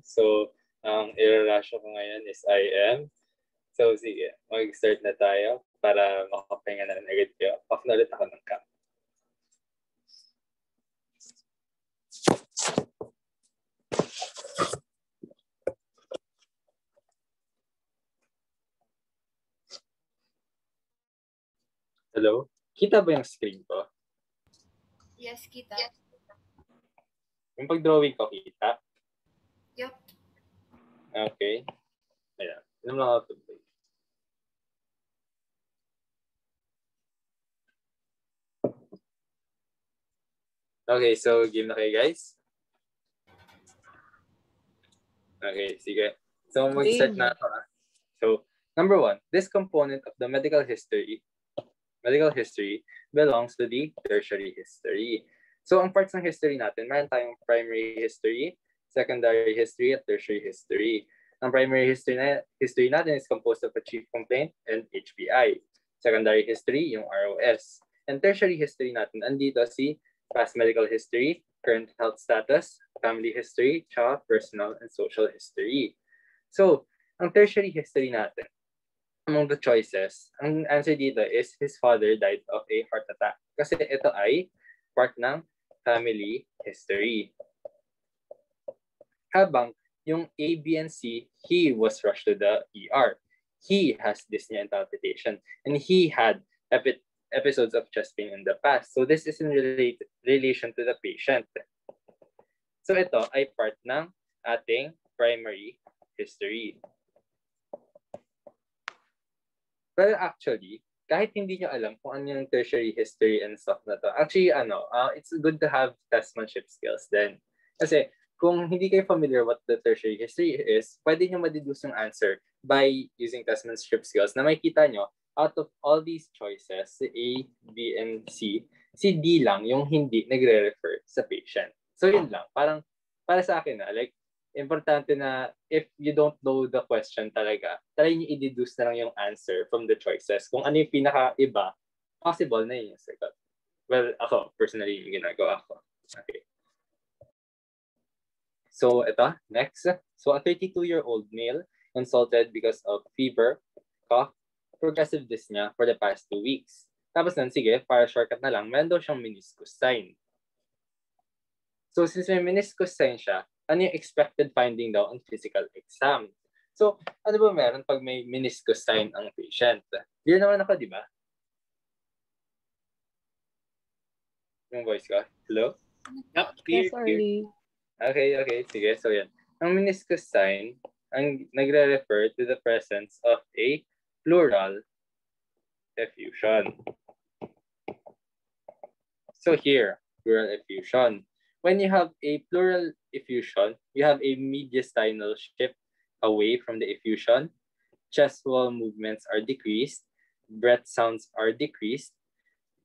So, ang irarasyo ko ngayon is IM. So, sige, mag-start na tayo para makapahinga na agad kayo. Off na ulit ako ng cam. Hello? Kita ba yung screen ko? Yes, kita. Yung pag-drawing ko, kita? Yup. Okay. Ayan. Inom lang ako tubig. Okay, so game na kayo, guys? Okay, sige. So, mag-start na ako. So, number 1, this component of the medical history belongs to the tertiary history. So, ang parts ng history natin, meron tayong primary history, secondary history, at tertiary history. Ang primary history natin is composed of a chief complaint and HPI. Secondary history, yung ROS. And tertiary history natin, andito si past medical history, current health status, family history, tsaka personal and social history. So, ang tertiary history natin, among the choices, ang answer dito is his father died of a heart attack. Kasi ito ay part ng family history. Habang yung A, B, and C, he was rushed to the ER. He has dyspnea and palpitation. And he had episodes of chest pain in the past. So this is in relation to the patient. So ito ay part ng ating primary history. Pero actually, kahit hindi nyo alam kung ano yung tertiary history and stuff na to, actually, it's good to have testmanship skills then. Kasi kung hindi kayo familiar what the tertiary history is, pwede nyo ma-deduce yung answer by using testmanship skills na makikita nyo, out of all these choices, si A, B, and C, si D lang yung hindi nagre-refer sa patient. So yun lang, parang para sa akin na, like, importante na if you don't know the question talaga, try nyo i-deduce na lang yung answer from the choices. Kung ano yung pinaka-iba, possible na yun yung sagot. Well, ako, personally, yung ginagawa ko. Okay. So, ito, next. So, a 32-year-old male consulted because of fever, cough, progressive dyspnea for the past 2 weeks. Tapos nun, sige, para shortcut na lang, meron daw siyang meniscus sign. So, since may meniscus sign siya, ano yung expected finding daw on physical exam? So, ano ba meron pag may meniscus sign ang patient? Clear naman ako, di ba? Yung voice ko? Hello? Yep, clear. Okay. Sige, so yan. Ang meniscus sign, ang nagre-refer to the presence of a pleural effusion. So here, pleural effusion. When you have a pleural effusion, you have a mediastinal shift away from the effusion. Chest wall movements are decreased. Breath sounds are decreased.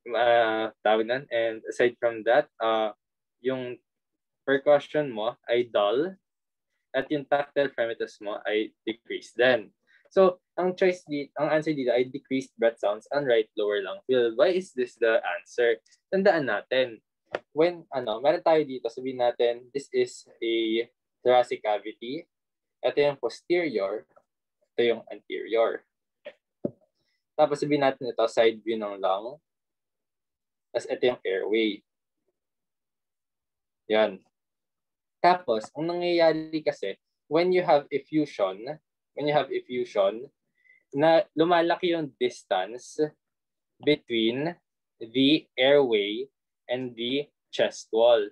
And aside from that, yung percussion mo ay dull at yung tactile fremitus mo ay decreased then. So, ang answer dito ay decreased breath sounds and right lower lung field. Why is this the answer? Tandaan natin, when meron tayo dito, sabihin natin, this is a thoracic cavity. Ito yung posterior, ito yung anterior. Tapos sabihin natin ito, side view ng lung. Tapos ito yung airway. Yan. Tapos, ang nangyayari kasi, when you have effusion, na lumalaki yung distance between the airway and the chest wall.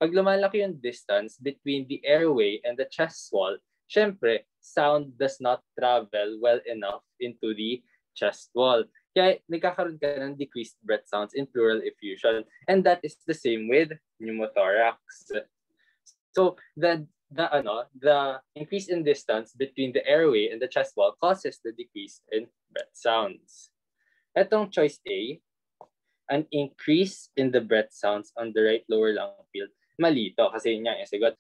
Pag lumalaki yung distance between the airway and the chest wall, syempre, sound does not travel well enough into the chest wall. Kaya nagkakaroon ka ng decreased breath sounds in pleural effusion. And that is the same with pneumothorax. So the increase in distance between the airway and the chest wall causes the decrease in breath sounds. Etong choice A, an increase in the breath sounds on the right lower lung field. Mali to kasi yun yung sagot,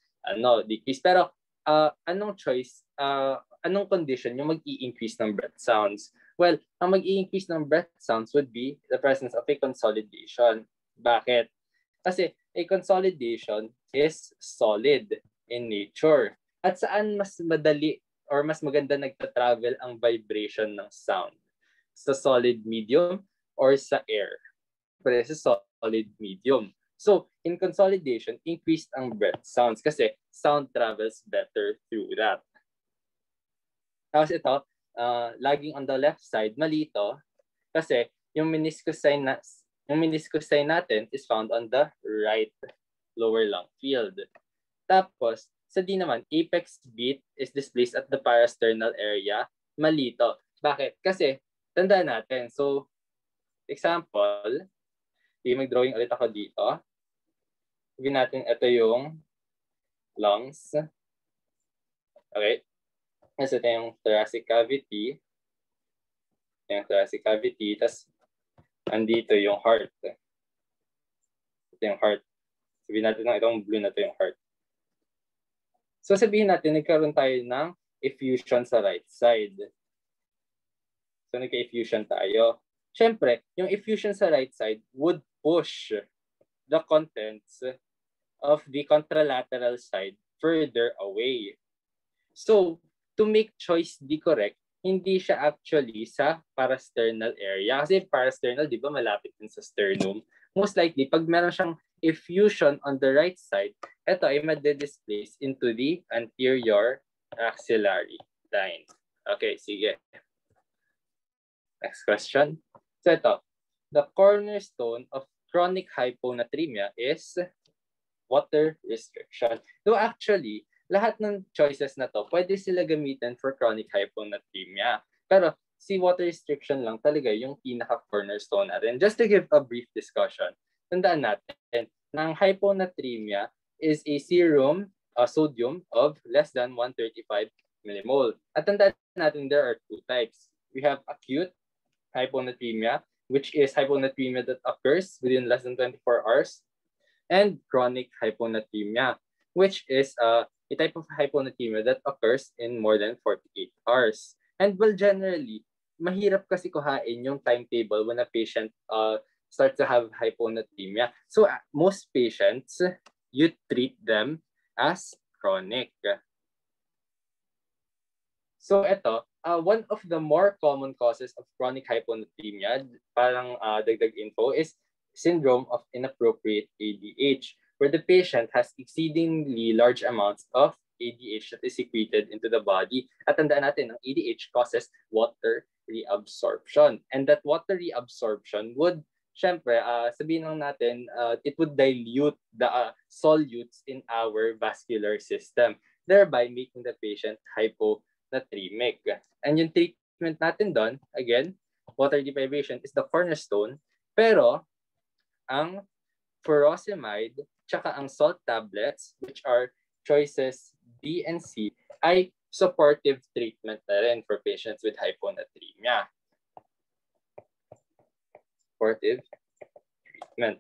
decrease. Pero anong condition yung mag-i-increase ng breath sounds? Well, ang mag-i-increase ng breath sounds would be the presence of a consolidation. Bakit? Kasi a consolidation is solid in nature. At saan mas madali or mas maganda nagta-travel ang vibration ng sound? Sa solid medium or sa air? Pero sa solid medium. So, in consolidation, increased ang breath sounds kasi sound travels better through that. Tapos ito, laging on the left side, mali ito kasi yung meniscus sign natin is found on the right lower lung field. Tapos, sa D naman, apex beat is displaced at the parasternal area. Mali ito. Bakit? Kasi, tandaan natin. So, example, mag-drawing ulit ako dito. Sabihin natin, ito yung lungs. Okay. Ito yung thoracic cavity. Yung thoracic cavity. Tapos, andito yung heart. Ito yung heart. Sabihin natin na itong blue na ito yung heart. So, sabihin natin, nagkaroon tayo ng effusion sa right side. So, nagka-effusion tayo. Siyempre, yung effusion sa right side would push the contents of the contralateral side further away. So, to make choice D correct, hindi siya actually sa parasternal area. Kasi parasternal, di ba, malapit din sa sternum. Most likely, pag meron siyang effusion on the right side, ito ay made-displace into the anterior axillary line. Okay, sige. Next question. So ito, the cornerstone of chronic hyponatremia is water restriction. So actually, lahat ng choices na to, pwede sila gamitin for chronic hyponatremia. Pero si water restriction lang talaga yung pinaka-cornerstone natin. Just to give a brief discussion, tandaan natin, ng hyponatremia is a serum sodium of less than 135 millimole. At tandaan natin, there are two types. We have acute hyponatremia, which is hyponatremia that occurs within less than 24 hours, and chronic hyponatremia, which is a type of hyponatremia that occurs in more than 48 hours. And well, generally, mahirap kasi kuhain yung timetable when a patient starts to have hyponatremia. So most patients, you treat them as chronic. So ito, one of the more common causes of chronic hyponatremia, parang dagdag info, is syndrome of inappropriate ADH, where the patient has exceedingly large amounts of ADH that is secreted into the body. At tandaan natin, ang ADH causes water reabsorption. And that water reabsorption would, syempre, sabihin lang natin, it would dilute the solutes in our vascular system, thereby making the patient hyponatremic. And yung treatment natin doon, again, water deprivation is the cornerstone, pero ang furosemide tsaka ang salt tablets, which are choices B and C, ay supportive treatment na rin for patients with hyponatremia. Supportive treatment.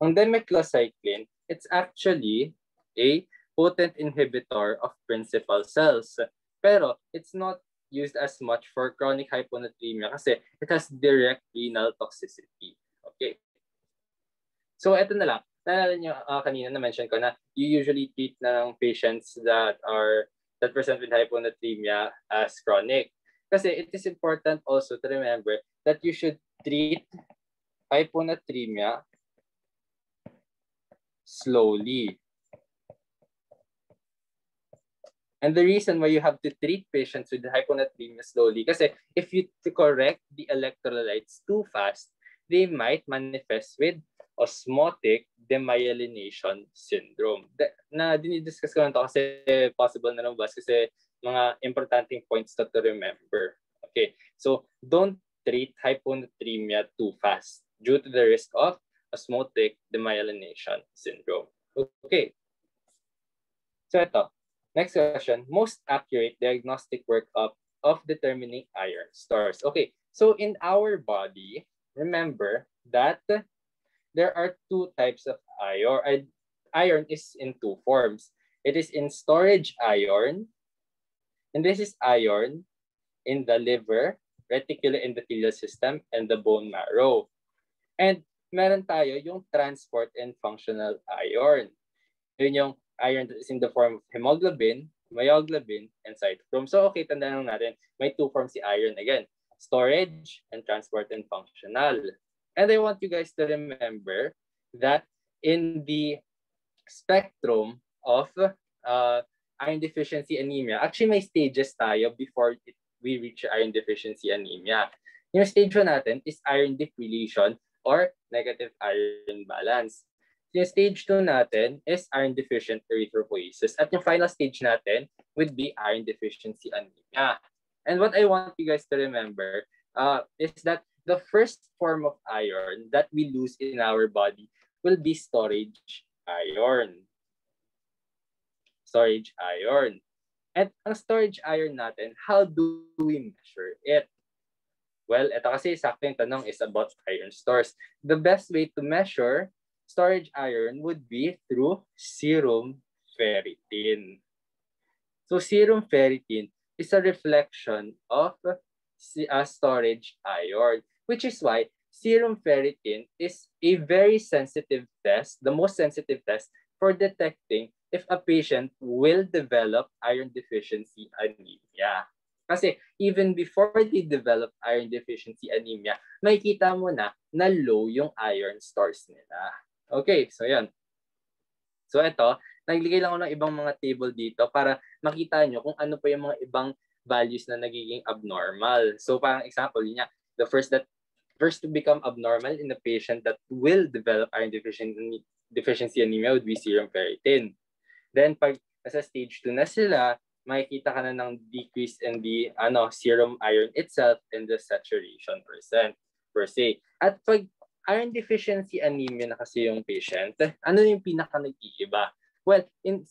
Ang demeclocycline, it's actually a potent inhibitor of principal cells. Pero it's not used as much for chronic hyponatremia kasi it has direct renal toxicity. Okay. So ito na lang. Naalala nyo kanina na-mention ko na you usually treat na ng patients that present with hyponatremia as chronic. Kasi it is important also to remember that you should treat hyponatremia slowly. And the reason why you have to treat patients with hyponatremia slowly, kasi if you correct the electrolytes too fast, they might manifest with osmotic demyelination syndrome. Na dinidiscuss ko lang ito kasi possible na lumabas kasi mga importanteng points to remember. Okay, so don't treat hyponatremia too fast due to the risk of osmotic demyelination syndrome. Okay. So ito, next question, most accurate diagnostic workup of determining iron stores. Okay, so in our body, remember that there are two types of iron. Iron is in two forms. It is in storage iron, and this is iron in the liver, reticuloendothelial system, and the bone marrow. And meron tayo yung transport and functional iron. Yun yung iron that is in the form of hemoglobin, myoglobin, and cytochrome. So okay, tandaan lang natin, may two forms si iron again, storage and transport and functional. And I want you guys to remember that in the spectrum of iron deficiency anemia, actually may stages tayo before we reach iron deficiency anemia. Yung stage 1 natin is iron depletion or negative iron balance. Yung stage 2 natin is iron deficient erythropoiesis. At yung final stage natin would be iron deficiency anemia. And what I want you guys to remember is that the first form of iron that we lose in our body will be storage iron. Storage iron. At ang storage iron natin, how do we measure it? Well, ito kasi sakto yung tanong is about iron stores. The best way to measure storage iron would be through serum ferritin. So serum ferritin is a reflection of storage iron, which is why serum ferritin is a very sensitive test, the most sensitive test for detecting if a patient will develop iron deficiency anemia. Kasi even before they develop iron deficiency anemia, makikita mo na low yung iron stores nila. Okay, so yan. So ito, naglagay lang ako ng ibang mga table dito para makita nyo kung ano pa yung mga ibang values na nagiging abnormal. So parang example, yun nga, the first to become abnormal in a patient that will develop iron deficiency anemia would be serum ferritin. Then pag nasa stage 2 na sila, makikita ka na ng decrease in the serum iron itself and the saturation percent per se. At pag iron deficiency anemia na kasi yung patient, ano yung pinaka nag-iiba? Well, in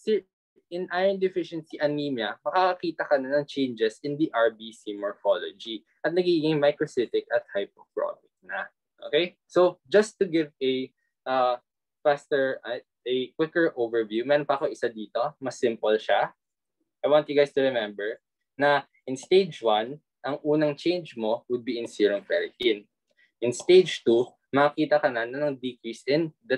iron deficiency anemia, makakakita ka na ng changes in the RBC morphology at nagiging microcytic at hypochromic na. Okay? So, just to give a quicker overview, meron pa ako isa dito, mas simple siya. I want you guys to remember na in stage 1, ang unang change mo would be in serum ferritin. In stage 2, makikita ka na ng decrease in the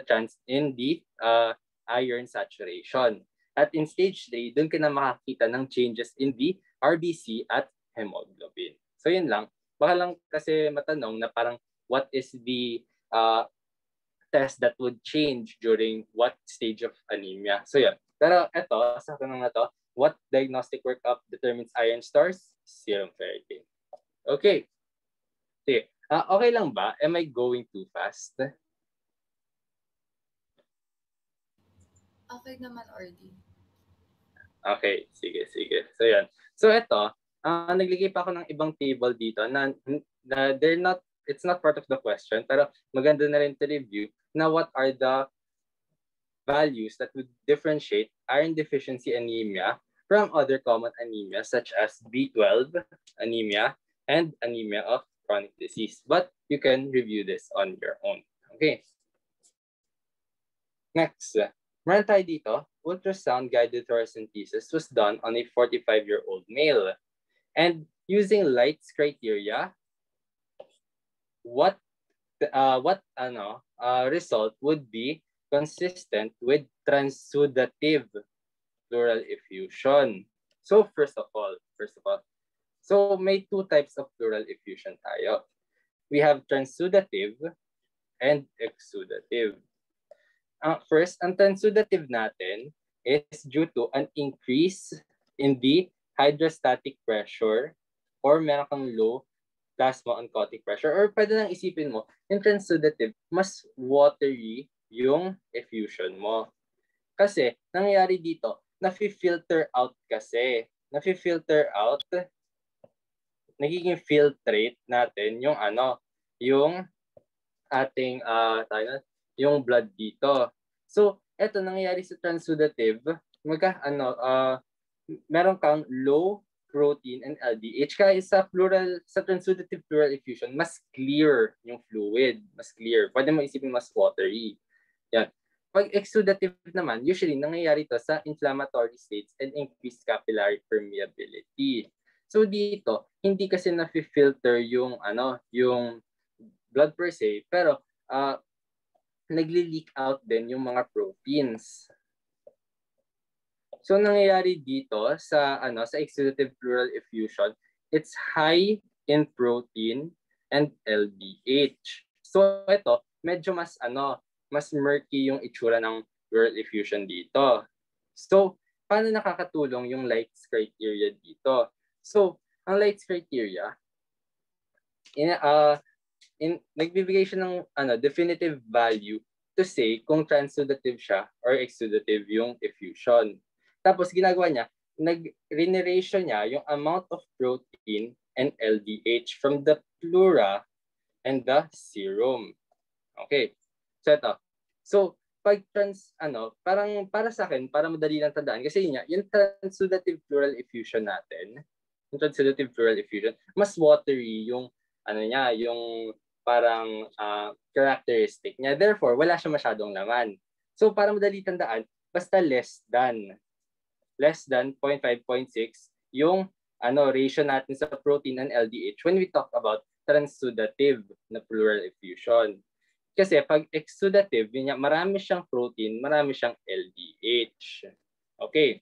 iron saturation. At in stage 3, doon ka na makakita ng changes in the RBC at hemoglobin. So yun lang. Baka lang kasi matanong na parang what is the test that would change during what stage of anemia. So yun. Pero ito, sa tanong na to, what diagnostic workup determines iron stores? Serum ferritin. Okay. Sige. Okay lang ba? Am I going too fast? Okay naman, Orly. Okay, sige. So yan. So ito, naglagay pa ako ng ibang table dito na it's not part of the question, pero maganda na rin to review na what are the values that would differentiate iron deficiency anemia from other common anemias such as B12 anemia and anemia of chronic disease. But you can review this on your own. Okay. Next, meron tayo dito, ultrasound-guided thoracentesis was done on a 45-year-old male. And using Light's criteria, what result would be consistent with transudative pleural effusion? So first of all, so may two types of pleural effusion tayo. We have transudative and exudative. First, ang transudative natin is due to an increase in the hydrostatic pressure or meron kang low plasma oncotic pressure, or pwede nang isipin mo, yung transudative, mas watery yung effusion mo. Kasi, nangyayari dito, nafi-filter out kasi. Nafi-filter out, nagiging filtrate natin yung yung ating yung blood dito. So, eto nangyayari sa transudative, meron kang low protein and LDH, kaya sa transudative pleural effusion, mas clear yung fluid, mas clear. Pwede mo isipin mas watery. Yan. Pag exudative naman, usually nangyayari to sa inflammatory states and increased capillary permeability. So dito, hindi kasi na-filter yung yung blood per se, pero nagli-leak out din yung mga proteins. So nangyayari dito sa sa exudative pleural effusion, it's high in protein and LDH. So ito, medyo mas mas murky yung itsura ng pleural effusion dito. So paano nakakatulong yung Light's criteria dito? So ang Light's criteria nagbibigay siya ng definitive value to say kung transudative siya or exudative yung effusion. Tapos ginagawa niya, nag-reneration niya yung amount of protein and LDH from the pleura and the serum. Okay. So ito. So pag parang para sa akin, para madali lang tandaan kasi yung transudative pleural effusion natin, yung transudative pleural effusion, mas watery yung yung parang characteristic niya. Therefore, wala siya masyadong laman. So para madali tandaan, basta less than 0.5, 0.6 yung ratio natin sa protein and LDH when we talk about transudative na pleural effusion. Kasi pag exudative, marami siyang protein, marami siyang LDH. Okay.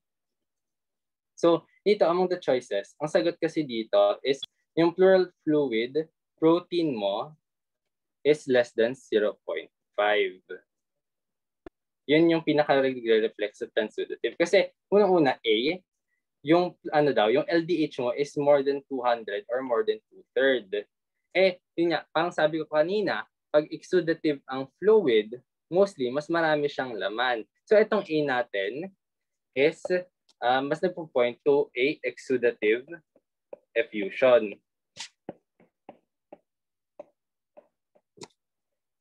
So dito, among the choices, ang sagot kasi dito is yung pleural fluid, protein mo is less than 0.5. Yun yung pinaka-reflex of transudative. Kasi unang-una, A, yung yung LDH mo is more than 200 or more than 2/3. Yun nga, parang sabi ko kanina, pag exudative ang fluid, mostly, mas marami siyang laman. So itong A natin is mas nagpo-point to a exudative effusion.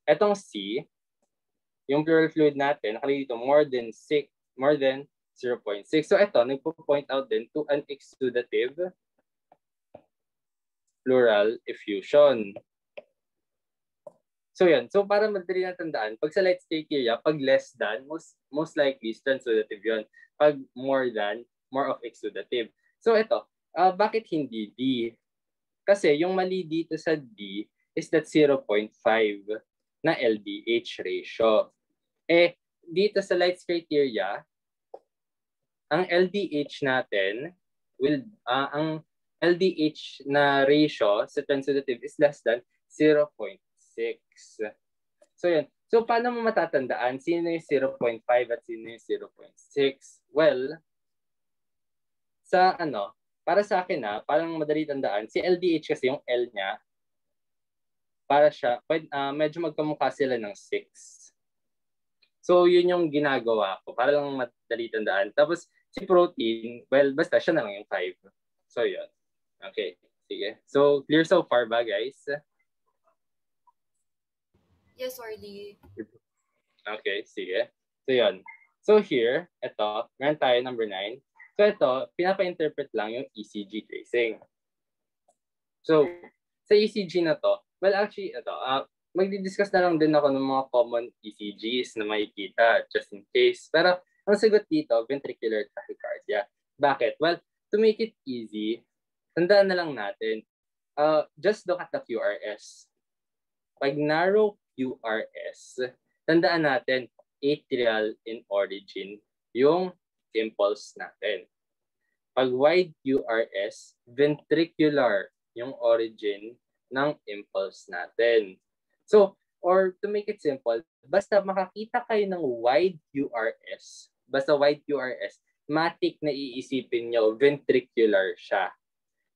Etong C, yung pleural fluid natin, nakalagay dito more than 0.6. So ito, nagpo-point out din to an exudative pleural effusion. So yan. So para madali na tandaan, pag sa Light's criteria, pag less than, most likely transudative yun. Pag more than, more of exudative. So ito, bakit hindi D? Kasi yung mali dito sa D is that 0.5 na LDH ratio. Dito sa Light's criteria, ang LDH natin ang LDH na ratio sa transudative is less than 0.6. So yan. So paano mo matatandaan sino yung 0.5 at sino yung 0.6? Well, para sa akin parang madali tandaan, si LDH kasi yung L niya, para siya, medyo magkamukha sila ng 6. So yun yung ginagawa ko, para lang madali tandaan. Tapos si protein, well, basta siya na lang yung 5. So yun. Okay, sige. So clear so far ba, guys? Yes, Orly. Okay, sige. So yun. So here, ito, meron tayo number 9. So ito, pinapa-interpret lang yung ECG tracing. So, sa ECG na to, well actually, ito, magdi-discuss na lang din ako ng mga common ECGs na makikita just in case. Pero ang sagot dito, ventricular tachycardia. Bakit? Well, to make it easy, tandaan na lang natin, just look at the QRS. Pag narrow QRS, tandaan natin, atrial in origin yung impulse natin. Pag wide QRS, ventricular yung origin ng impulse natin. So, or to make it simple, basta makakita kayo ng wide QRS, matik na iisipin nyo, ventricular siya.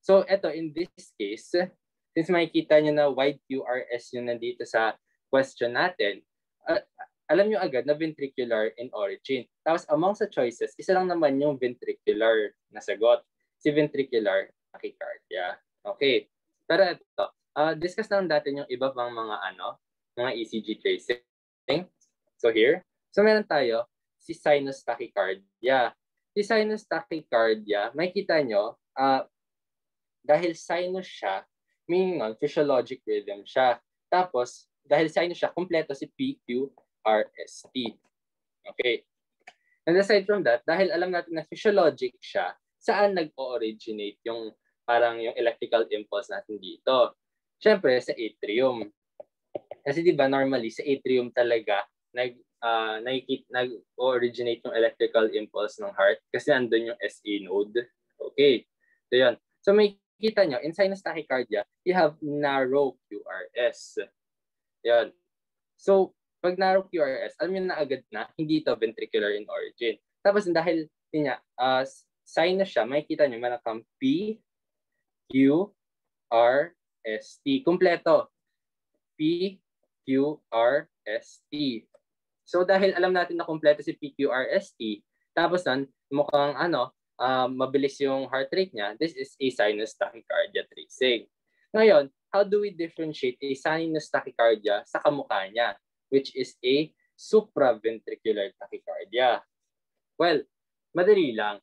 So, eto, in this case, since makikita nyo na wide QRS yung nandito sa question natin, alam nyo agad na ventricular in origin. Tapos among sa choices, isa lang naman yung ventricular na sagot. Si ventricular tachycardia. Okay. Pero ito, discuss lang natin yung iba pang mga ECG tracing. So here, so meron tayo si sinus tachycardia. Si sinus tachycardia, makikita nyo, dahil sinus siya, meaning physiologic rhythm siya. Tapos, dahil sinus siya, kompleto si PQRST. Okay. And aside from that, dahil alam natin na physiologic siya, saan nag-originate yung parang yung electrical impulse natin dito? Siyempre, sa atrium. Kasi di ba normally, sa atrium talaga nag-originate yung electrical impulse ng heart kasi andun yung SA node. Okay. So yun. So may kita nyo, in sinus tachycardia, you have narrow QRS. Yun. So, pag narrow QRS, alam nyo na agad na, hindi ito ventricular in origin. Tapos dahil yun nga, sinus siya, makikita nyo, meron kang P, Q, R, S, T. Kompleto. P, Q, R, S, T. So dahil alam natin na kompleto si P, Q, R, S, T, tapos nun, mukhang mabilis yung heart rate niya, this is a sinus tachycardia tracing. Ngayon, how do we differentiate a sinus tachycardia sa kamukha niya, which is a supraventricular tachycardia? Well, madali lang.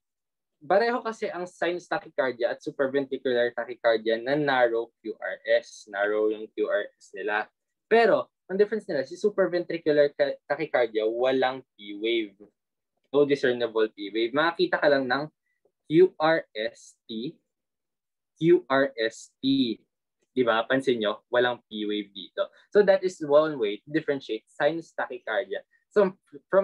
Pareho kasi ang sinus tachycardia at supraventricular tachycardia na narrow QRS. Narrow yung QRS nila. Pero, ang difference nila, si supraventricular tachycardia, walang P-wave. No discernible P-wave. Makakita ka lang ng QRST, QRST. Diba? Pansin nyo, walang P-wave dito. So that is one way to differentiate sinus tachycardia from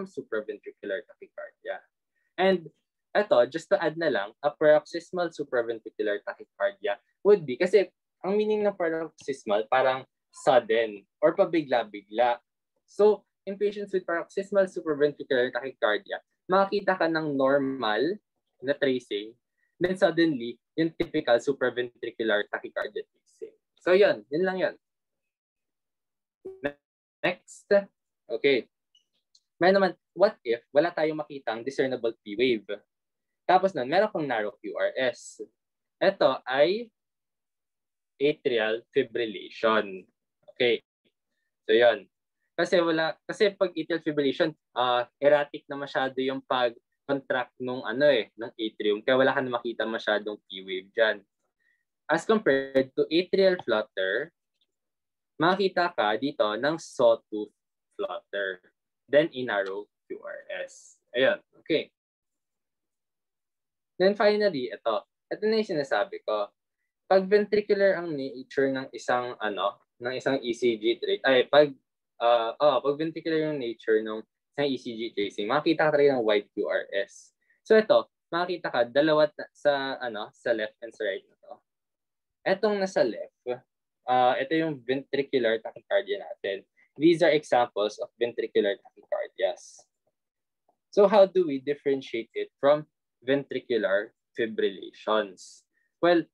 supraventricular tachycardia. And eto, just to add na lang, a paroxysmal supraventricular tachycardia would be, kasi ang meaning ng paroxysmal parang sudden or pabigla-bigla. So, in patients with paroxysmal supraventricular tachycardia, makakita ka ng normal na tracing, then suddenly, yung typical supraventricular tachycardia tracing. So, yun lang yun. Next. Okay. May naman, what if wala tayong makitang discernible P wave? Tapos nun, meron kang narrow QRS. Ito ay atrial fibrillation. Okay. So, yun. Kasi pag atrial fibrillation, erratic na masyado yung pag-contract nung atrium. Kaya wala ka na makita masyadong P-wave dyan. As compared to atrial flutter, makikita ka dito ng sawtooth flutter. Then, a narrow QRS. Ayun. Okay. Then finally, ito na yung sinasabi ko. Pag ventricular ang nature ng isang ECG trace, pag ventricular yung nature ng isang ECG tracing, makikita ka talaga ng wide QRS. So ito, makikita ka dalawa sa left and sa right na to. Etong nasa left, ito yung ventricular tachycardia natin. These are examples of ventricular tachycardias. So how do we differentiate it from ventricular fibrillations? Well,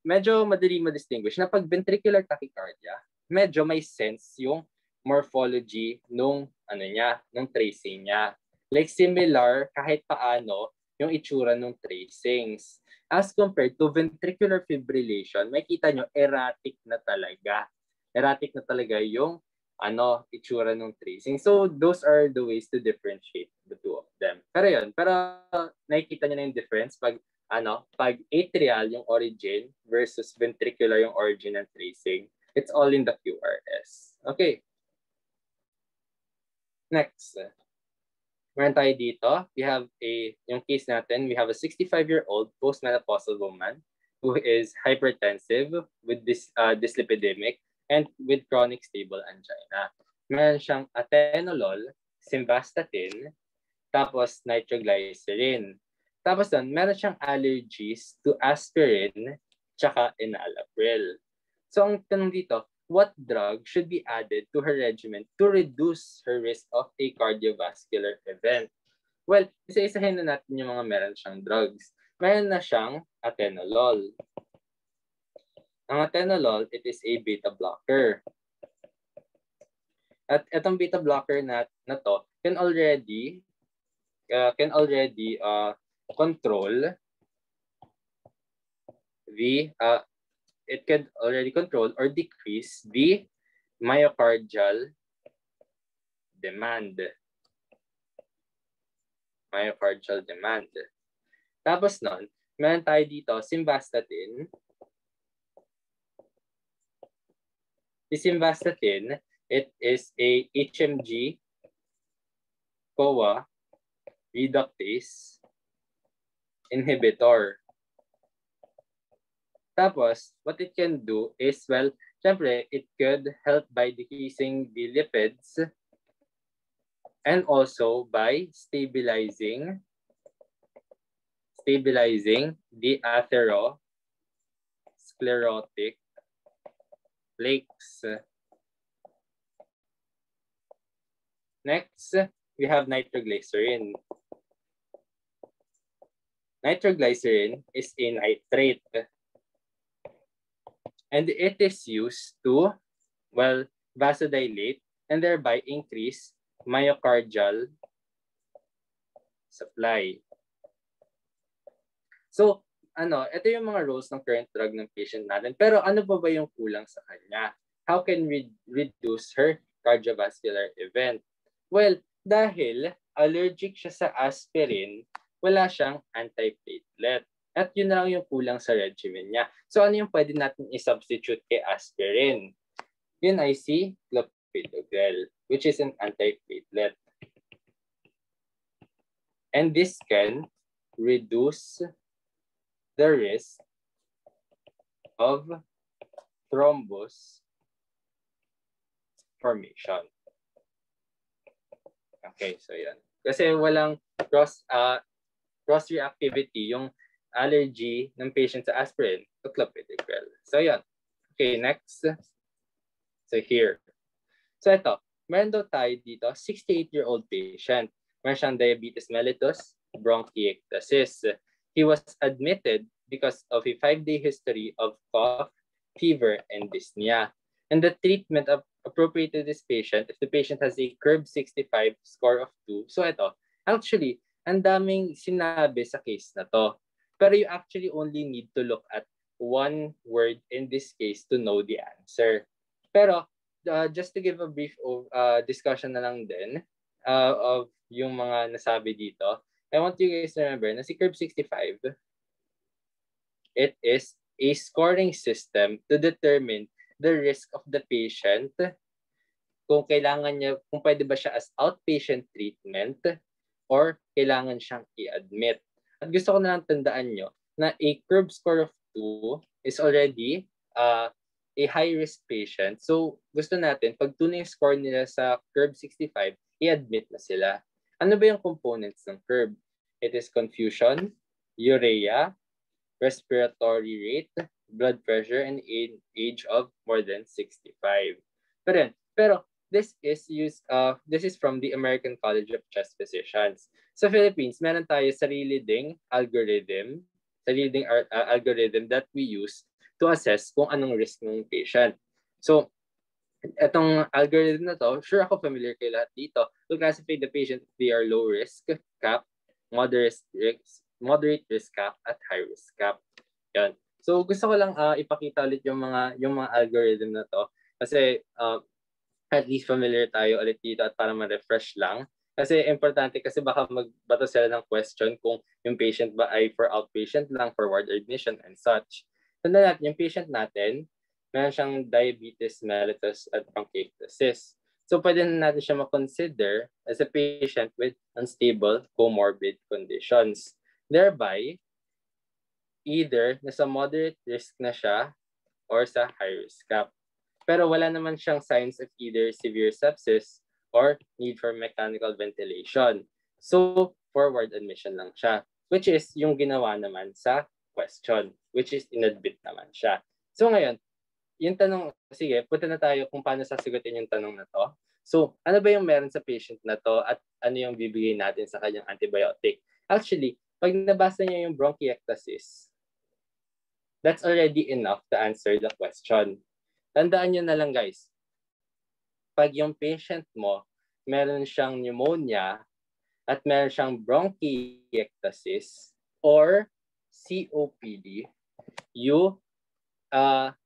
medyo madali ma-distinguish na pag ventricular tachycardia, medyo may sense yung morphology nung tracing niya. Like similar kahit paano yung itsura ng tracings. As compared to ventricular fibrillation, makita nyo erratic na talaga. Erratic na talaga yung itsura ng tracing. So those are the ways to differentiate the two of them. Pero nakikita nyo na yung difference pag atrial yung origin versus ventricular yung origin ng tracing. It's all in the QRS. Okay. Next. Meron tayo dito. We have yung case natin, we have a 65-year-old postmenopausal woman who is hypertensive with dyslipidemic and with chronic stable angina. Meron siyang atenolol, simvastatin, tapos nitroglycerin. Tapos doon, meron siyang allergies to aspirin tsaka enalapril. So ang tanong dito, what drug should be added to her regimen to reduce her risk of a cardiovascular event? Well, isa-isahin na natin yung mga meron siyang drugs. Meron na siyang atenolol. Ang atenolol, it is a beta blocker. At itong beta blocker na to can already control it can already control or decrease the myocardial demand. Tapos nun, meron tayo dito simvastatin. The simvastatin, it is a HMG CoA reductase inhibitor. Tapos, what it can do is, well, syempre, it could help by decreasing the lipids and also by stabilizing the atherosclerotic plaques. Next, we have nitroglycerin. Nitroglycerin is a nitrate, and it is used to, well, vasodilate and thereby increase myocardial supply. So, ito yung mga roles ng current drug ng patient natin. Pero ano ba yung kulang sa kanya? How can we reduce her cardiovascular event? Well, dahil allergic siya sa aspirin, wala siyang antiplatelet. At yun na lang yung kulang sa regimen niya. So ano yung pwede natin i-substitute kay aspirin? Yun ay si clopidogrel, which is an antiplatelet. And this can reduce the risk of thrombus formation. Okay, so yan. Kasi walang cross-reactivity yung allergy ng patient sa aspirin to clopidogrel. So yan. Okay, next. So here. So ito, meron daw tayo dito, 68-year-old patient. Meron siyang diabetes mellitus, bronchiectasis. He was admitted because of a 5-day history of cough, fever, and dyspnea. And the treatment appropriate to this patient, if the patient has a CURB 65 score of 2. So ito, actually, ang daming sinabi sa case na to. Pero you actually only need to look at one word in this case to know the answer. Pero just to give a brief discussion na lang din of yung mga nasabi dito, I want you guys to remember na si CURB 65, it is a scoring system to determine the risk of the patient, kung kailangan niya, kung pwede ba siya as outpatient treatment or kailangan siyang i-admit. At gusto ko na lang tandaan nyo na a CURB score of 2 is already a high-risk patient. So gusto natin, pag 2 na yung score nila sa CURB 65, i-admit na sila. Ano ba yung components ng CURB? It is confusion, urea, respiratory rate, blood pressure, and age of more than 65. Pero this is from the American College of Chest Physicians. Sa Philippines, meron tayo sarili ding algorithm that we use to assess kung anong risk ng patient. So, etong algorithm na to, sure ako familiar kayo lahat dito. To classify the patient if they are low risk cap, moderate risk cap, at high risk cap. Yan. So gusto ko lang ipakita ulit yung mga algorithm na to kasi at least familiar tayo ulit dito at para ma-refresh lang. Kasi importante kasi baka magbato sila ng question kung yung patient ba ay for outpatient lang, for ward admission and such. Tandaan natin, yung patient natin, meron siyang diabetes mellitus at bronchiectasis. So pwede na natin siya ma-consider as a patient with unstable comorbid conditions. Thereby, either nasa moderate risk na siya or sa high risk cap. Pero wala naman siyang signs of either severe sepsis or need for mechanical ventilation. So, forward admission lang siya, which is yung ginawa naman sa question, which is inadmit naman siya. So ngayon, yung tanong, sige, punta na tayo kung paano sasagutin yung tanong na to. So, ano ba yung meron sa patient na to at ano yung bibigay natin sa kanyang antibiotic? Actually, pag nabasa niya yung bronchiectasis, that's already enough to answer the question. Tandaan nyo na lang guys, pag yung patient mo, meron siyang pneumonia at meron siyang bronchiectasis or COPD,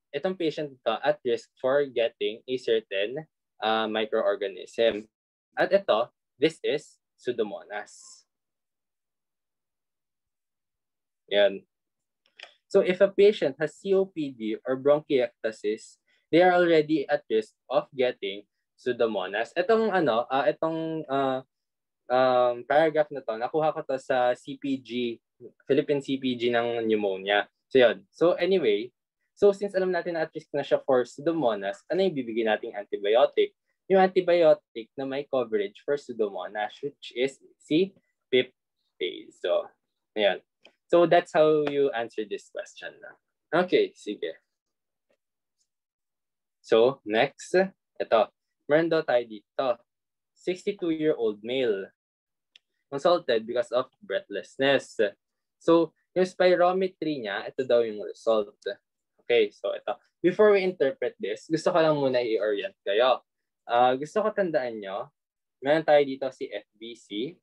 itong patient ito at risk for getting a certain microorganism. At ito, this is Pseudomonas. Yan. So if a patient has COPD or bronchiectasis, they are already at risk of getting Pseudomonas. Itong paragraph na to, nakuha ko to sa CPG, Philippine CPG ng pneumonia. So yun. So anyway, so since alam natin na at risk na siya for Pseudomonas, ano yung bibigyan nating antibiotic? yung antibiotic na may coverage for Pseudomonas, which is si piptase. So, ayan. So, that's how you answer this question. Okay, sige. So, next, ito. Meron daw tayo dito. 62-year-old male consulted because of breathlessness. So, yung spirometry niya, ito daw yung result. Okay, so ito. Before we interpret this, gusto ko lang muna i-orient kayo. Gusto ko tandaan nyo, meron tayo dito si FVC.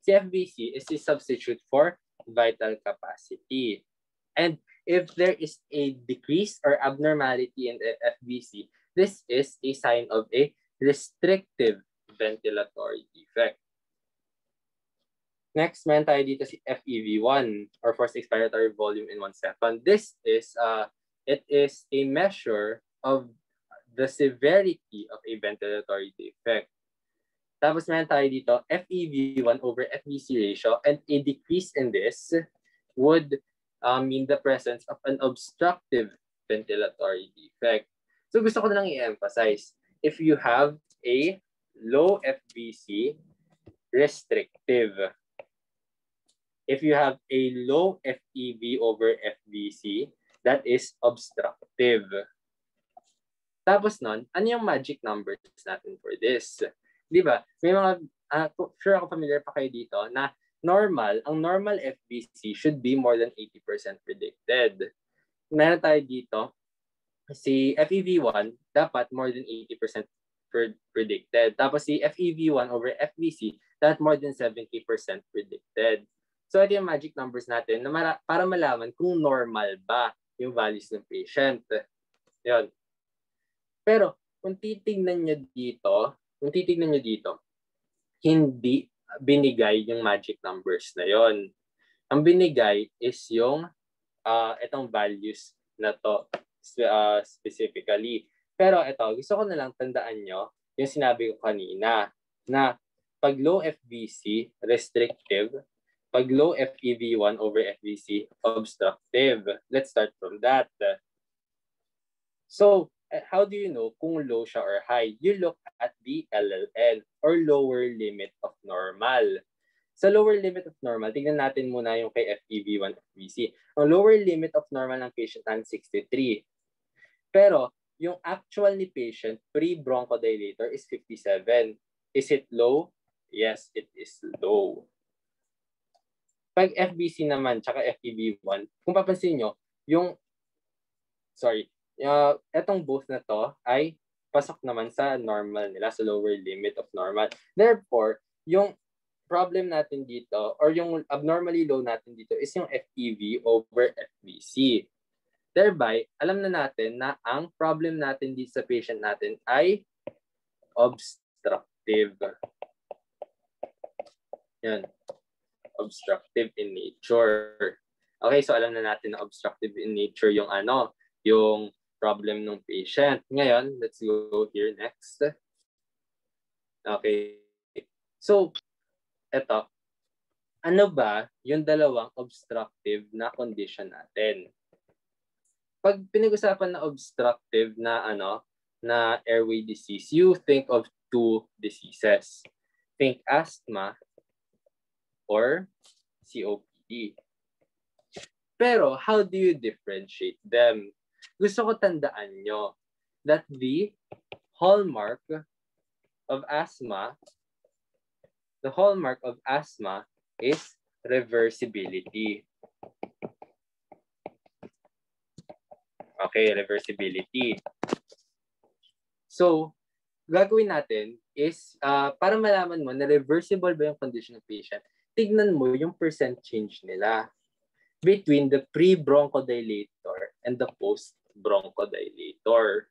Si FVC is the substitute for vital capacity. And if there is a decrease or abnormality in the FVC, this is a sign of a restrictive ventilatory defect. Next, meron tayo dito si FEV1 or forced expiratory volume in 1 second. This is it is a measure of the severity of a ventilatory defect. Tapos meron tayo dito FEV1 over FVC ratio, and a decrease in this would mean the presence of an obstructive ventilatory defect. So gusto ko na lang i-emphasize, if you have a low FVC, restrictive. If you have a low FEV over FVC, that is obstructive. Tapos nun, ano yung magic numbers natin for this? Di ba? May mga, sure ako familiar pa kayo dito, na ang normal FVC should be more than 80% predicted. Meron tayo dito, si FEV1, dapat more than 80% predicted. Tapos si FEV1 over FVC, dapat more than 70% predicted. So, ito yung magic numbers natin na para malaman kung normal ba yung values ng patient. Yun. Pero, kung titignan nyo dito, hindi binigay yung magic numbers na yon. Ang binigay is yung itong values na to specifically. Pero ito, gusto ko na lang tandaan nyo yung sinabi ko kanina na pag low FVC, restrictive, pag low FEV1 over FVC, obstructive. Let's start from that. So, how do you know kung low siya or high? You look at the LLN or lower limit of normal. Sa lower limit of normal, tingnan natin muna yung kay FEV1 FVC. Ang lower limit of normal ng patient ay 63. Pero, yung actual ni patient pre-bronchodilator is 57. Is it low? Yes, it is low. Pag FVC naman, tsaka FEV1, kung papansin nyo, etong both na to ay pasok naman sa normal nila, sa lower limit of normal. Therefore, yung problem natin dito, or yung abnormally low natin dito is yung FEV over FVC. Thereby, alam na natin na ang problem natin dito sa patient natin ay obstructive. Yan. Obstructive in nature. Okay, so alam na natin na obstructive in nature yung yung problem ng patient. Ngayon, let's go here next. Okay. So, eto. Ano ba yung dalawang obstructive na condition natin? Pag pinag-usapan na obstructive na na airway disease, you think of two diseases. Think asthma or COPD. Pero how do you differentiate them? Gusto ko tandaan nyo that the hallmark of asthma is reversibility. Okay, reversibility. So, gagawin natin is, para malaman mo na reversible ba yung condition ng patient, tignan mo yung percent change nila between the pre-bronchodilator and the post-bronchodilator.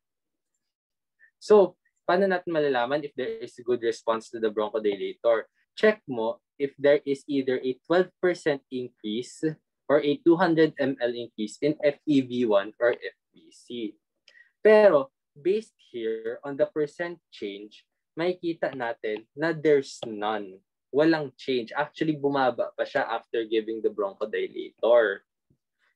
So, paano natin malalaman if there is a good response to the bronchodilator? Check mo if there is either a 12% increase or a 200 ml increase in FEV1 or FVC. Pero, based here on the percent change, makikita natin na there's none. Walang change. Actually, bumaba pa siya after giving the bronchodilator.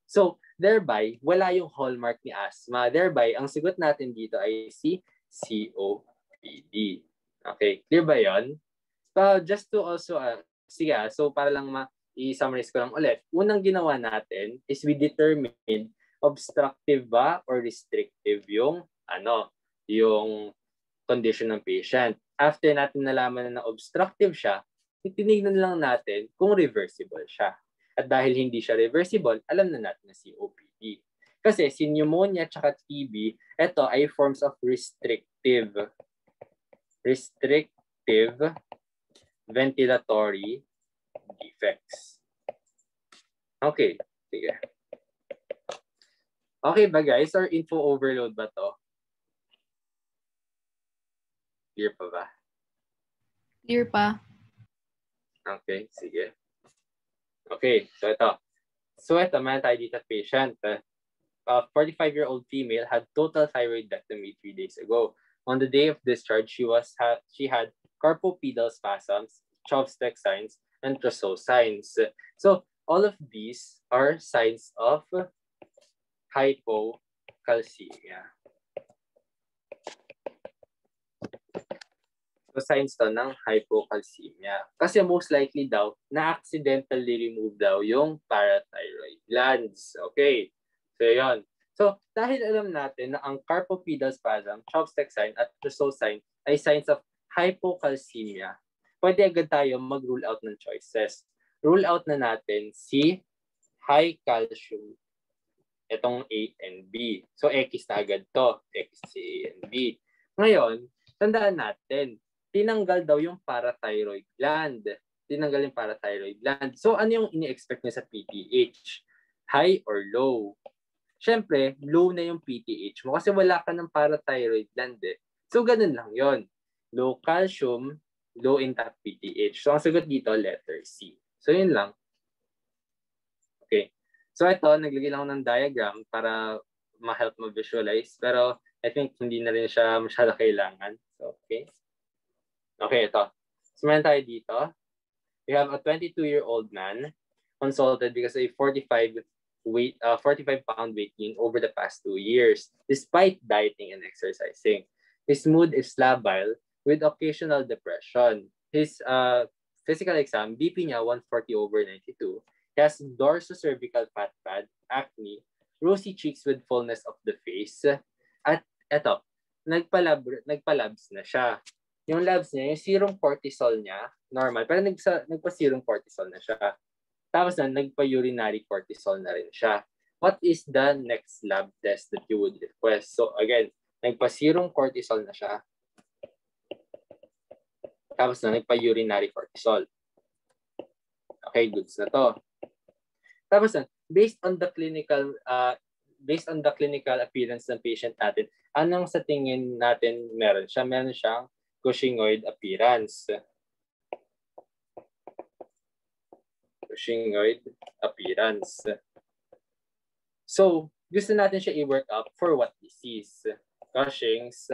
So, thereby, wala yung hallmark ni asthma. Thereby, ang sagot natin dito ay si COPD. PD. Okay, clear ba yun? So, just to also, sige, so para lang i-summarize ko lang ulit. Unang ginawa natin is we determined obstructive ba or restrictive yung yung condition ng patient. After natin nalaman na obstructive siya, titinignan lang natin kung reversible siya. At dahil hindi siya reversible, alam na natin na COPD. Kasi si pneumonia at TB, ito ay forms of restrictive ventilatory defects. Okay, sige. Okay ba guys? Or info overload ba to? Clear pa ba? Clear pa. Okay, sige. Okay, so ito. Meron tayo dito patient. A 45-year-old female had total thyroidectomy 3 days ago. On the day of discharge, she had carpopedal spasms, Chopstick signs, and Trousseau signs. So all of these are signs of hypocalcemia. So signs to ng hypocalcemia. Kasi most likely daw, na-accidentally remove daw yung parathyroid glands. Okay. So yun. So dahil alam natin na ang carpopedal spasm, Chopstick sign, at Trousseau sign ay signs of hypocalcemia, pwede agad tayo mag-rule out ng choices. Rule out na natin si high calcium. Itong A and B. So X na agad to. X, C, A and B. Ngayon, tandaan natin, tinanggal daw yung parathyroid gland. Tinanggal yung parathyroid gland. So ano yung ini-expect niya sa PTH? High or low? Siyempre, low na yung PTH mo kasi wala ka ng parathyroid gland eh. So ganun lang yon. Low calcium, low intact PTH. So ang sagot dito, letter C. So yun lang. Okay. So ito, naglagay lang ako ng diagram para ma-help ma-visualize. Pero I think hindi na rin siya masyado kailangan. So, okay. Okay, ito. So meron tayo dito. We have a 22-year-old man consulted because of a 45-pound weight gain over the past 2 years, despite dieting and exercising. His mood is labile with occasional depression. His physical exam, BP niya 140/92. He has dorsocervical fat pad, acne, rosy cheeks with fullness of the face. At eto, nagpa-labs na siya. Yung labs niya, yung serum cortisol niya, normal. Pero nagpa-serum cortisol na siya. Tapos na, nagpa-urinary cortisol na rin siya. What is the next lab test that you would request? So again, nagpa-serum cortisol na siya. Tapos na, nagpa-urinary cortisol. Okay, goods na to. Tapos na, based on the clinical appearance ng patient natin, anong sa tingin natin meron siya? Meron siyang Cushingoid appearance. Cushingoid appearance. So, gusto natin siya i-work up for what disease? Cushing's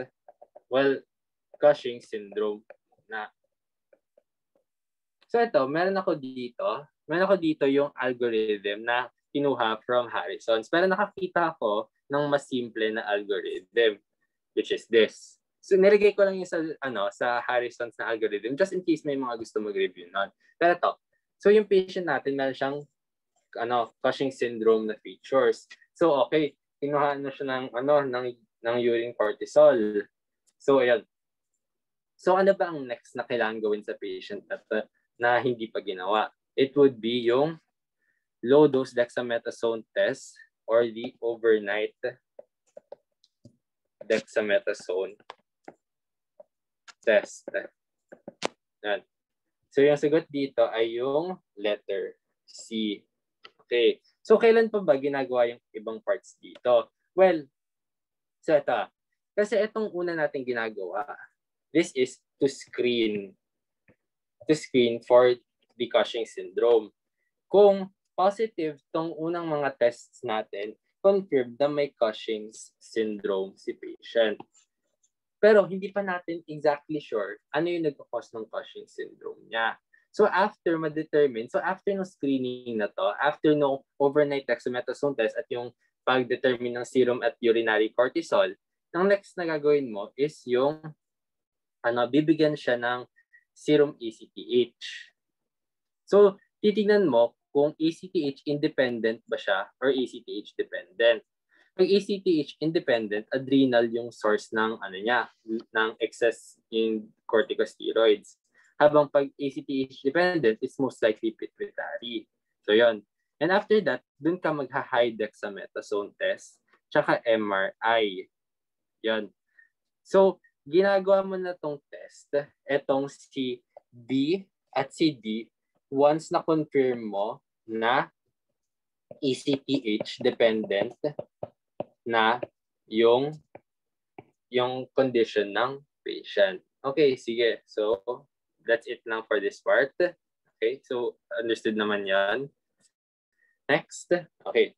syndrome na. So ito, meron ako dito yung algorithm na kinuha from Harrison's. Pero nakakita ako ng mas simple na algorithm, which is this. So nilagay ko lang yung sa Harrison's na algorithm just in case may mga gusto mag-review nun. Pero ito, so yung patient natin meron siyang Cushing syndrome na features. So okay, kinuha na siya ng urine cortisol. So ayan. So ano ba ang next na kailangan gawin sa patient na hindi pa ginawa? It would be yung low dose dexamethasone test or the overnight dexamethasone test. Yan. So yung sagot dito ay yung letter C. Okay. So kailan pa ba ginagawa yung ibang parts dito? Well, so ito. Kasi itong una natin ginagawa, this is to screen for the Cushing syndrome. Kung positive tong unang mga tests natin, confirmed na may Cushing's syndrome si patient. Pero hindi pa natin exactly sure ano yung nagpo-cause ng Cushing syndrome niya. So after ng screening na to, after no overnight dexamethasone test at yung pag-determine ng serum at urinary cortisol, ang next na gagawin mo is yung bibigyan siya ng serum ACTH. So, titignan mo kung ACTH independent ba siya or ACTH dependent. Pag ACTH independent, adrenal yung source ng ng excess in corticosteroids. Habang pag ACTH dependent, it's most likely pituitary. So, yon. And after that, dun ka magha-high dexamethasone test, tsaka MRI. Yon. So, ginagawa mo na tong test, etong si B at si D, once na-confirm mo na ACTH dependent na yung condition ng patient. Okay, sige. So, that's it lang for this part. Okay, so understood naman yan. Next. Okay.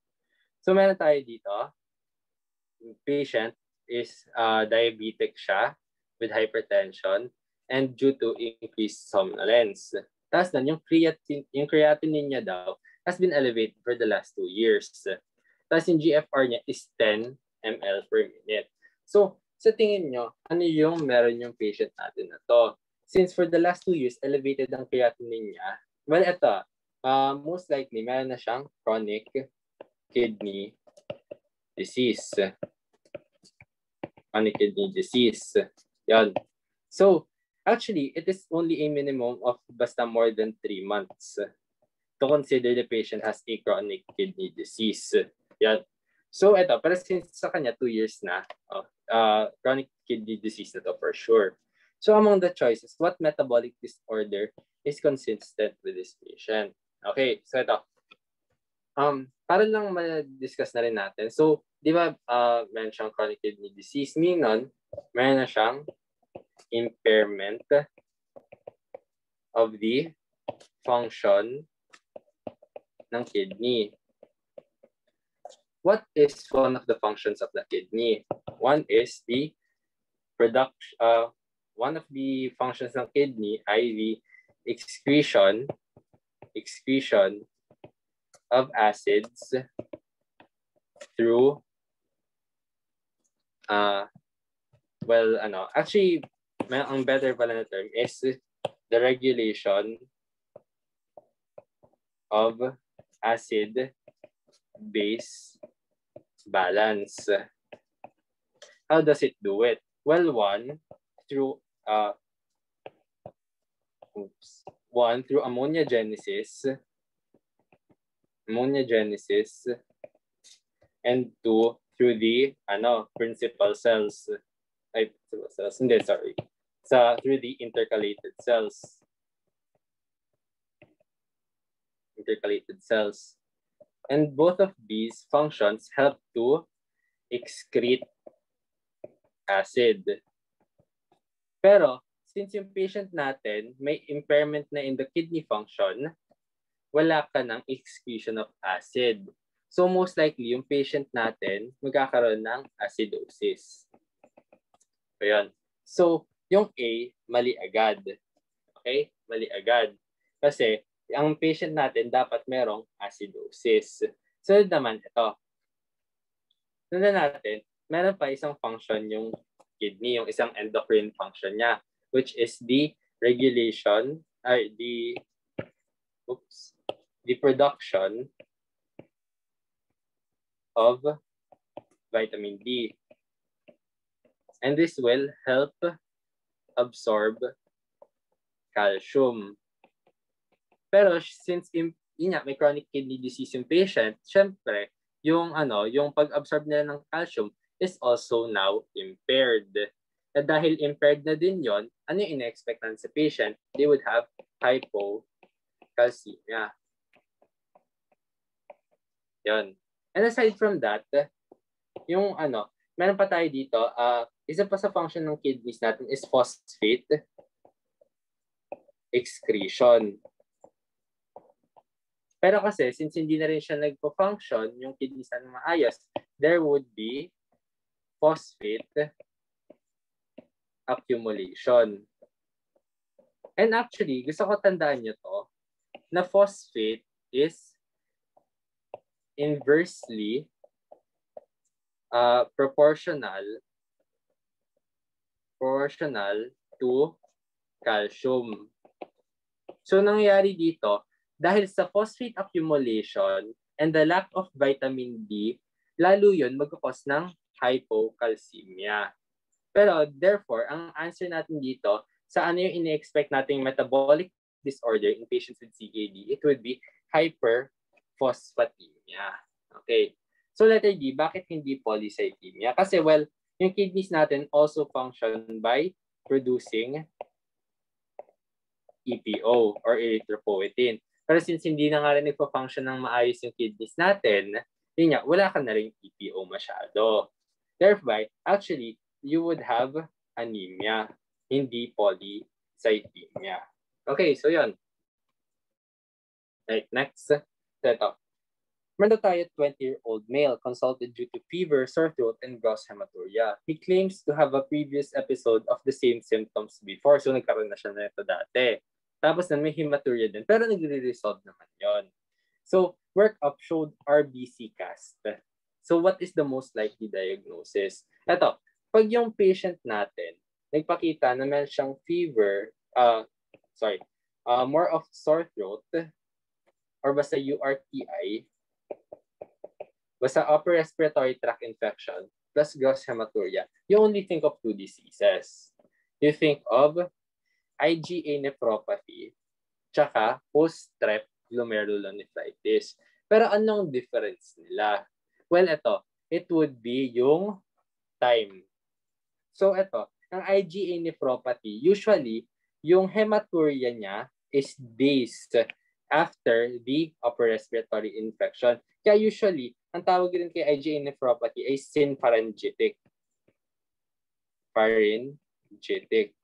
So, meron tayo dito. Patient is diabetic siya with hypertension and due to increased somnolence. Tapos yung creatinine niya daw has been elevated for the last 2 years. Tapos yung GFR niya is 10 ml per minute. So, sa tingin nyo, ano yung meron yung patient natin na to? Since for the last 2 years, elevated ang creatinine niya, well, ito, most likely, meron na siyang chronic kidney disease. Chronic kidney disease. Yan. So, actually, it is only a minimum of basta more than 3 months to consider the patient has a chronic kidney disease. Yan. So, ito, pero since sa kanya 2 years na, chronic kidney disease na to for sure. So, among the choices, what metabolic disorder is consistent with this patient? Okay, so ito. Para lang ma-discuss na rin natin. So, di ba, meron siyang chronic kidney disease, meaning, meron na siyang impairment of the function ng kidney. What is one of the functions of the kidney? One is the production. One of the functions ng kidney ay the excretion of acids through actually, ang better pala na term is the regulation of acid-base balance. How does it do it? Well, through ammonogenesis, and 2 through the principal cells. Through the intercalated cells. And both of these functions help to excrete acid. Pero since yung patient natin may impairment na in the kidney function, wala ka ng excretion of acid. So most likely, yung patient natin magkakaroon ng acidosis. Ayan. So, yung A, mali agad. Okay? Mali agad. Kasi, ang patient natin dapat merong acidosis. So, naman ito. Sundan natin, meron pa isang function yung kidney, yung isang endocrine function niya, which is the regulation, the production of vitamin D. And this will help absorb calcium. Pero since may chronic kidney disease yung patient, syempre, yung pag-absorb nila ng calcium is also now impaired. At dahil impaired na din yon, ano yung ina-expect sa patient? They would have hypocalcemia. Yon. And aside from that, yung meron pa tayo dito, isa pa sa function ng kidneys natin is phosphate excretion. Pero kasi, since hindi na rin siya nagpo-function, yung kidneys natin maayos, there would be phosphate accumulation. And actually, gusto ko tandaan nyo to, na phosphate is inversely proportional to calcium. So nangyayari dito, dahil sa phosphate accumulation and the lack of vitamin D, lalo yun magkakos ng hypocalcemia. Pero therefore, ang answer natin dito, sa ano yung ini-expect nating metabolic disorder in patients with CKD, it would be hyperphosphatemia. Okay. So letter D, bakit hindi polycythemia? Kasi well, yung kidneys natin also function by producing EPO or erythropoietin. Pero since hindi na nga rin nagpa-function ng maayos yung kidneys natin, yun nga, wala ka na rin EPO masyado. Thereby, actually, you would have anemia, hindi polycythemia. Okay, so yun. Right, next. Ito. Meron tayo 20-year-old male consulted due to fever, sore throat, and gross hematuria. He claims to have a previous episode of the same symptoms before. So nagkaroon na siya na ito dati. Tapos na may hematuria din. Pero nagre-resolve naman yon. So workup showed RBC cast. So what is the most likely diagnosis? Ito, pag yung patient natin nagpakita na meron siyang fever, more of sore throat, or basta URTI, basta upper respiratory tract infection plus gross hematuria, you only think of two diseases. You think of IgA nephropathy tsaka post-strep glomerulonephritis. Pero anong difference nila? Well, it would be yung time. So ang IgA nephropathy, usually, yung hematuria niya is days after the upper respiratory infection. Kaya usually, ang tawag rin kay IgA nephropathy ay synpharyngitic. Pharyngitic.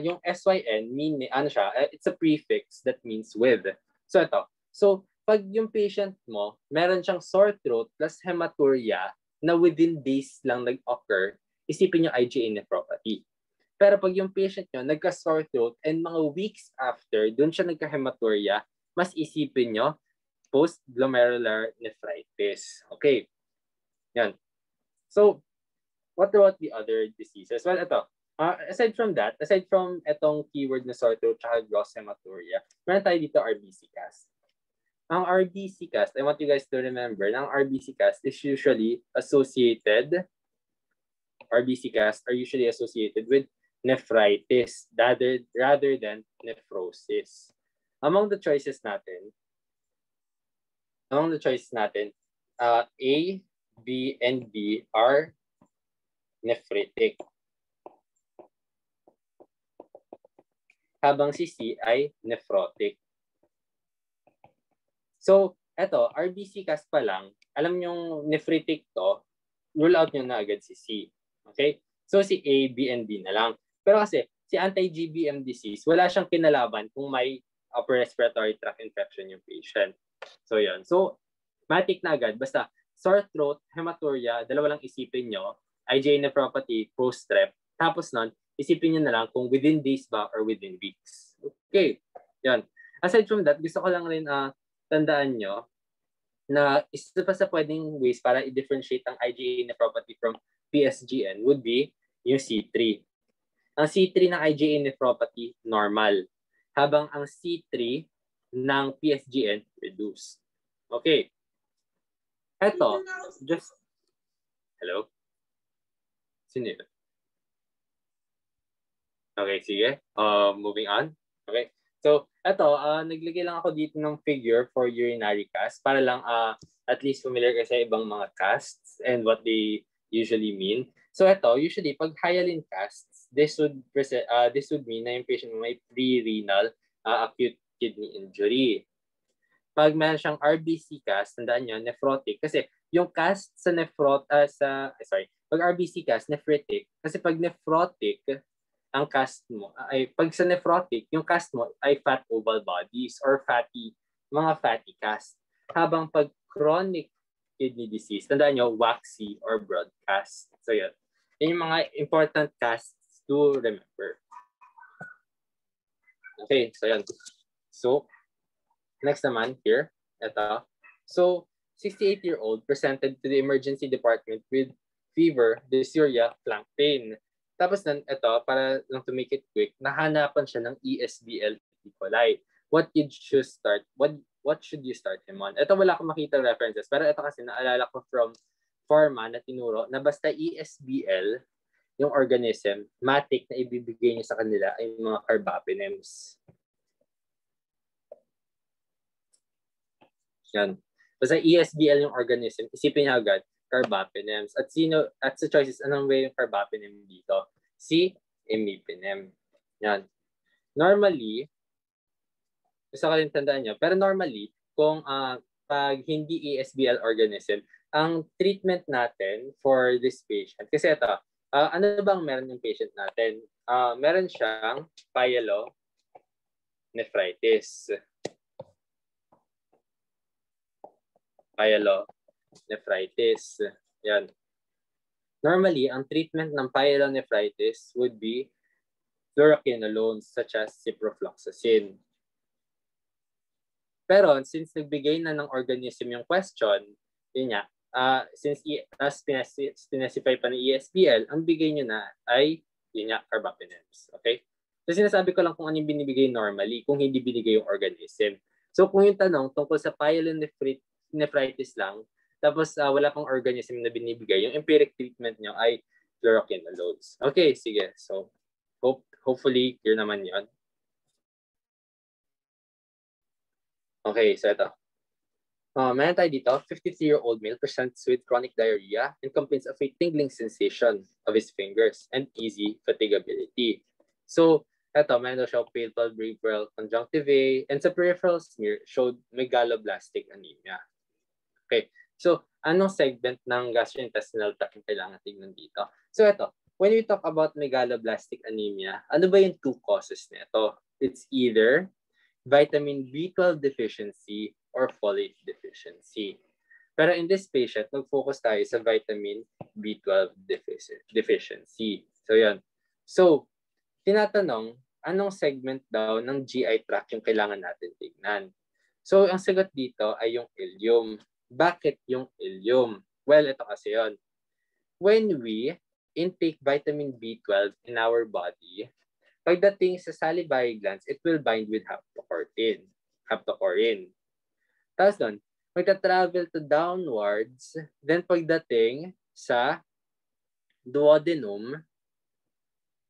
Yung SYN, it's a prefix that means with. So So, pag yung patient mo, meron siyang sore throat plus hematuria na within days lang nag-occur, isipin nyo IgA nephropathy. Pero pag yung patient nyo nagka-sore throat and mga weeks after, dun siya nagka-hematuria, mas isipin nyo post-glomerular nephritis. Okay. Yan. So, what about the other diseases? Well, aside from itong keyword na sore throat at gross hematuria, meron tayo dito RBC cast. Ang RBC cast, I want you guys to remember, ang RBC cast is usually associated, RBC cast are usually associated with nephritis rather than nephrosis. Among the choices natin, A, B, and D are nephritic. Habang si C ay nephrotic. So, RBC cast pa lang, alam nyong nephritic to, rule out nyo na agad si C. Okay? So, si A, B, and D na lang. Pero kasi, si anti-GBM disease, wala siyang kinalaban kung may upper respiratory tract infection yung patient. So, yun. So, matik na agad. Basta, sore throat, hematuria, dalawa lang isipin nyo, IgA nephropathy, post-strep. Tapos nun, isipin nyo na lang kung within days ba or within weeks. Okay. Yan. Aside from that, gusto ko lang rin tandaan nyo na isa pa sa pwedeng ways para i-differentiate ang IgA nephropathy from PSGN would be yung C3. Ang C3 ng IgA nephropathy, normal. Habang ang C3 ng PSGN, reduced. Okay. Hello? Sino yun? Okay, sige. Moving on. Okay. So, naglagay lang ako dito ng figure for urinary cast para lang at least familiar kayo sa ibang mga casts and what they usually mean. So, usually, pag hyaline casts, this would mean na yung patient may pre-renal acute kidney injury. Pag meron siyang RBC cast, tandaan nyo, nephrotic. Kasi yung cast sa pag RBC cast, nephritic. Kasi pag nephrotic, ang cast mo, pag sa nephrotic, yung cast mo ay fat oval bodies or mga fatty cast. Habang pag chronic kidney disease, tandaan nyo, waxy or broad cast. So yun. Yun yung mga important casts to remember. Okay, so yun. So, next naman here, So, 68-year-old presented to the emergency department with fever, dysuria, flank pain. Tapos nun, ito, para lang to make it quick, nahanapan siya ng ESBL E. coli. What should you start him on? Ito wala akong makita references, pero ito kasi naalala ko from pharma na tinuro na basta ESBL, yung organism, matic na ibibigay niya sa kanila ay mga carbapenems. Yan. Basta ESBL yung organism, isipin niya agad, carbapenems. At sa choices, anong way yung carbapenem dito? Si imipenem. Yan. Normally, gusto ko rin tandaan nyo, pero normally, kung pag hindi ESBL organism, ang treatment natin for this patient, kasi ito, ano bang meron yung patient natin? Meron siyang pyelonephritis. Pyelonephritis. Yan. Normally, ang treatment ng pyelonephritis would be fluoroquinolones such as ciprofloxacin. Pero since nagbigay na ng organism yung question, yun nga, since specify pa ng ESBL, ang bigay nyo na ay yun nga, carbapenems. Okay? So sinasabi ko lang kung ano yung binibigay normally, kung hindi binigay yung organism. So kung yung tanong tungkol sa pyelonephritis lang, tapos wala pang organism na binibigay, yung empiric treatment nyo ay fluoroquinolones. Okay, sige. So hopefully clear naman yon. Okay, so ito. Meron tayo dito, 53-year-old male presents with chronic diarrhea and complains of a tingling sensation of his fingers and easy fatigability. So, ito, meron daw siya pale palpebral conjunctivae and sa peripheral smear showed megaloblastic anemia. Okay, so anong segment ng gastrointestinal tract yung kailangan tingnan dito? So ito, when we talk about megaloblastic anemia, ano ba yung two causes nito? It's either vitamin B12 deficiency or folate deficiency. Pero in this patient, nag-focus tayo sa vitamin B12 deficiency. So yan. So, tinatanong, anong segment daw ng GI tract yung kailangan natin tignan? So, ang sagot dito ay yung ileum. Bakit yung ileum? Well, ito kasi yun. When we intake vitamin B12 in our body, pagdating sa salivary glands, it will bind with haptocorrin. Tapos doon, magta-travel to downwards, then pagdating sa duodenum,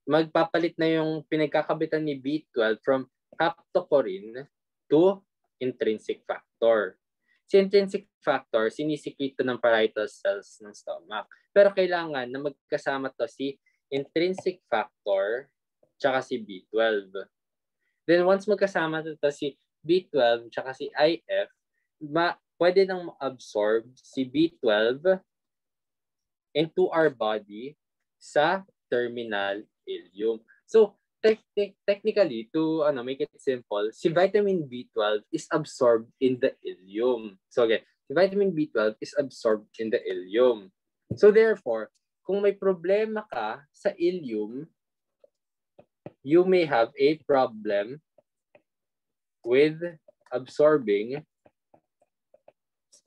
magpapalit na yung pinagkakabitan ni B12 from haptocorrin to intrinsic factor. Si intrinsic factor, sinisikreto ng parietal cells ng stomach. Pero kailangan na magkasama to si intrinsic factor tsaka si B12. Then once magkasama to si B12 tsaka si IF, pwede nang ma-absorb si B12 into our body sa terminal ileum. So, technically, to make it simple, si vitamin B12 is absorbed in the ileum. So again, si vitamin B12 is absorbed in the ileum. So therefore, kung may problema ka sa ileum, you may have a problem with absorbing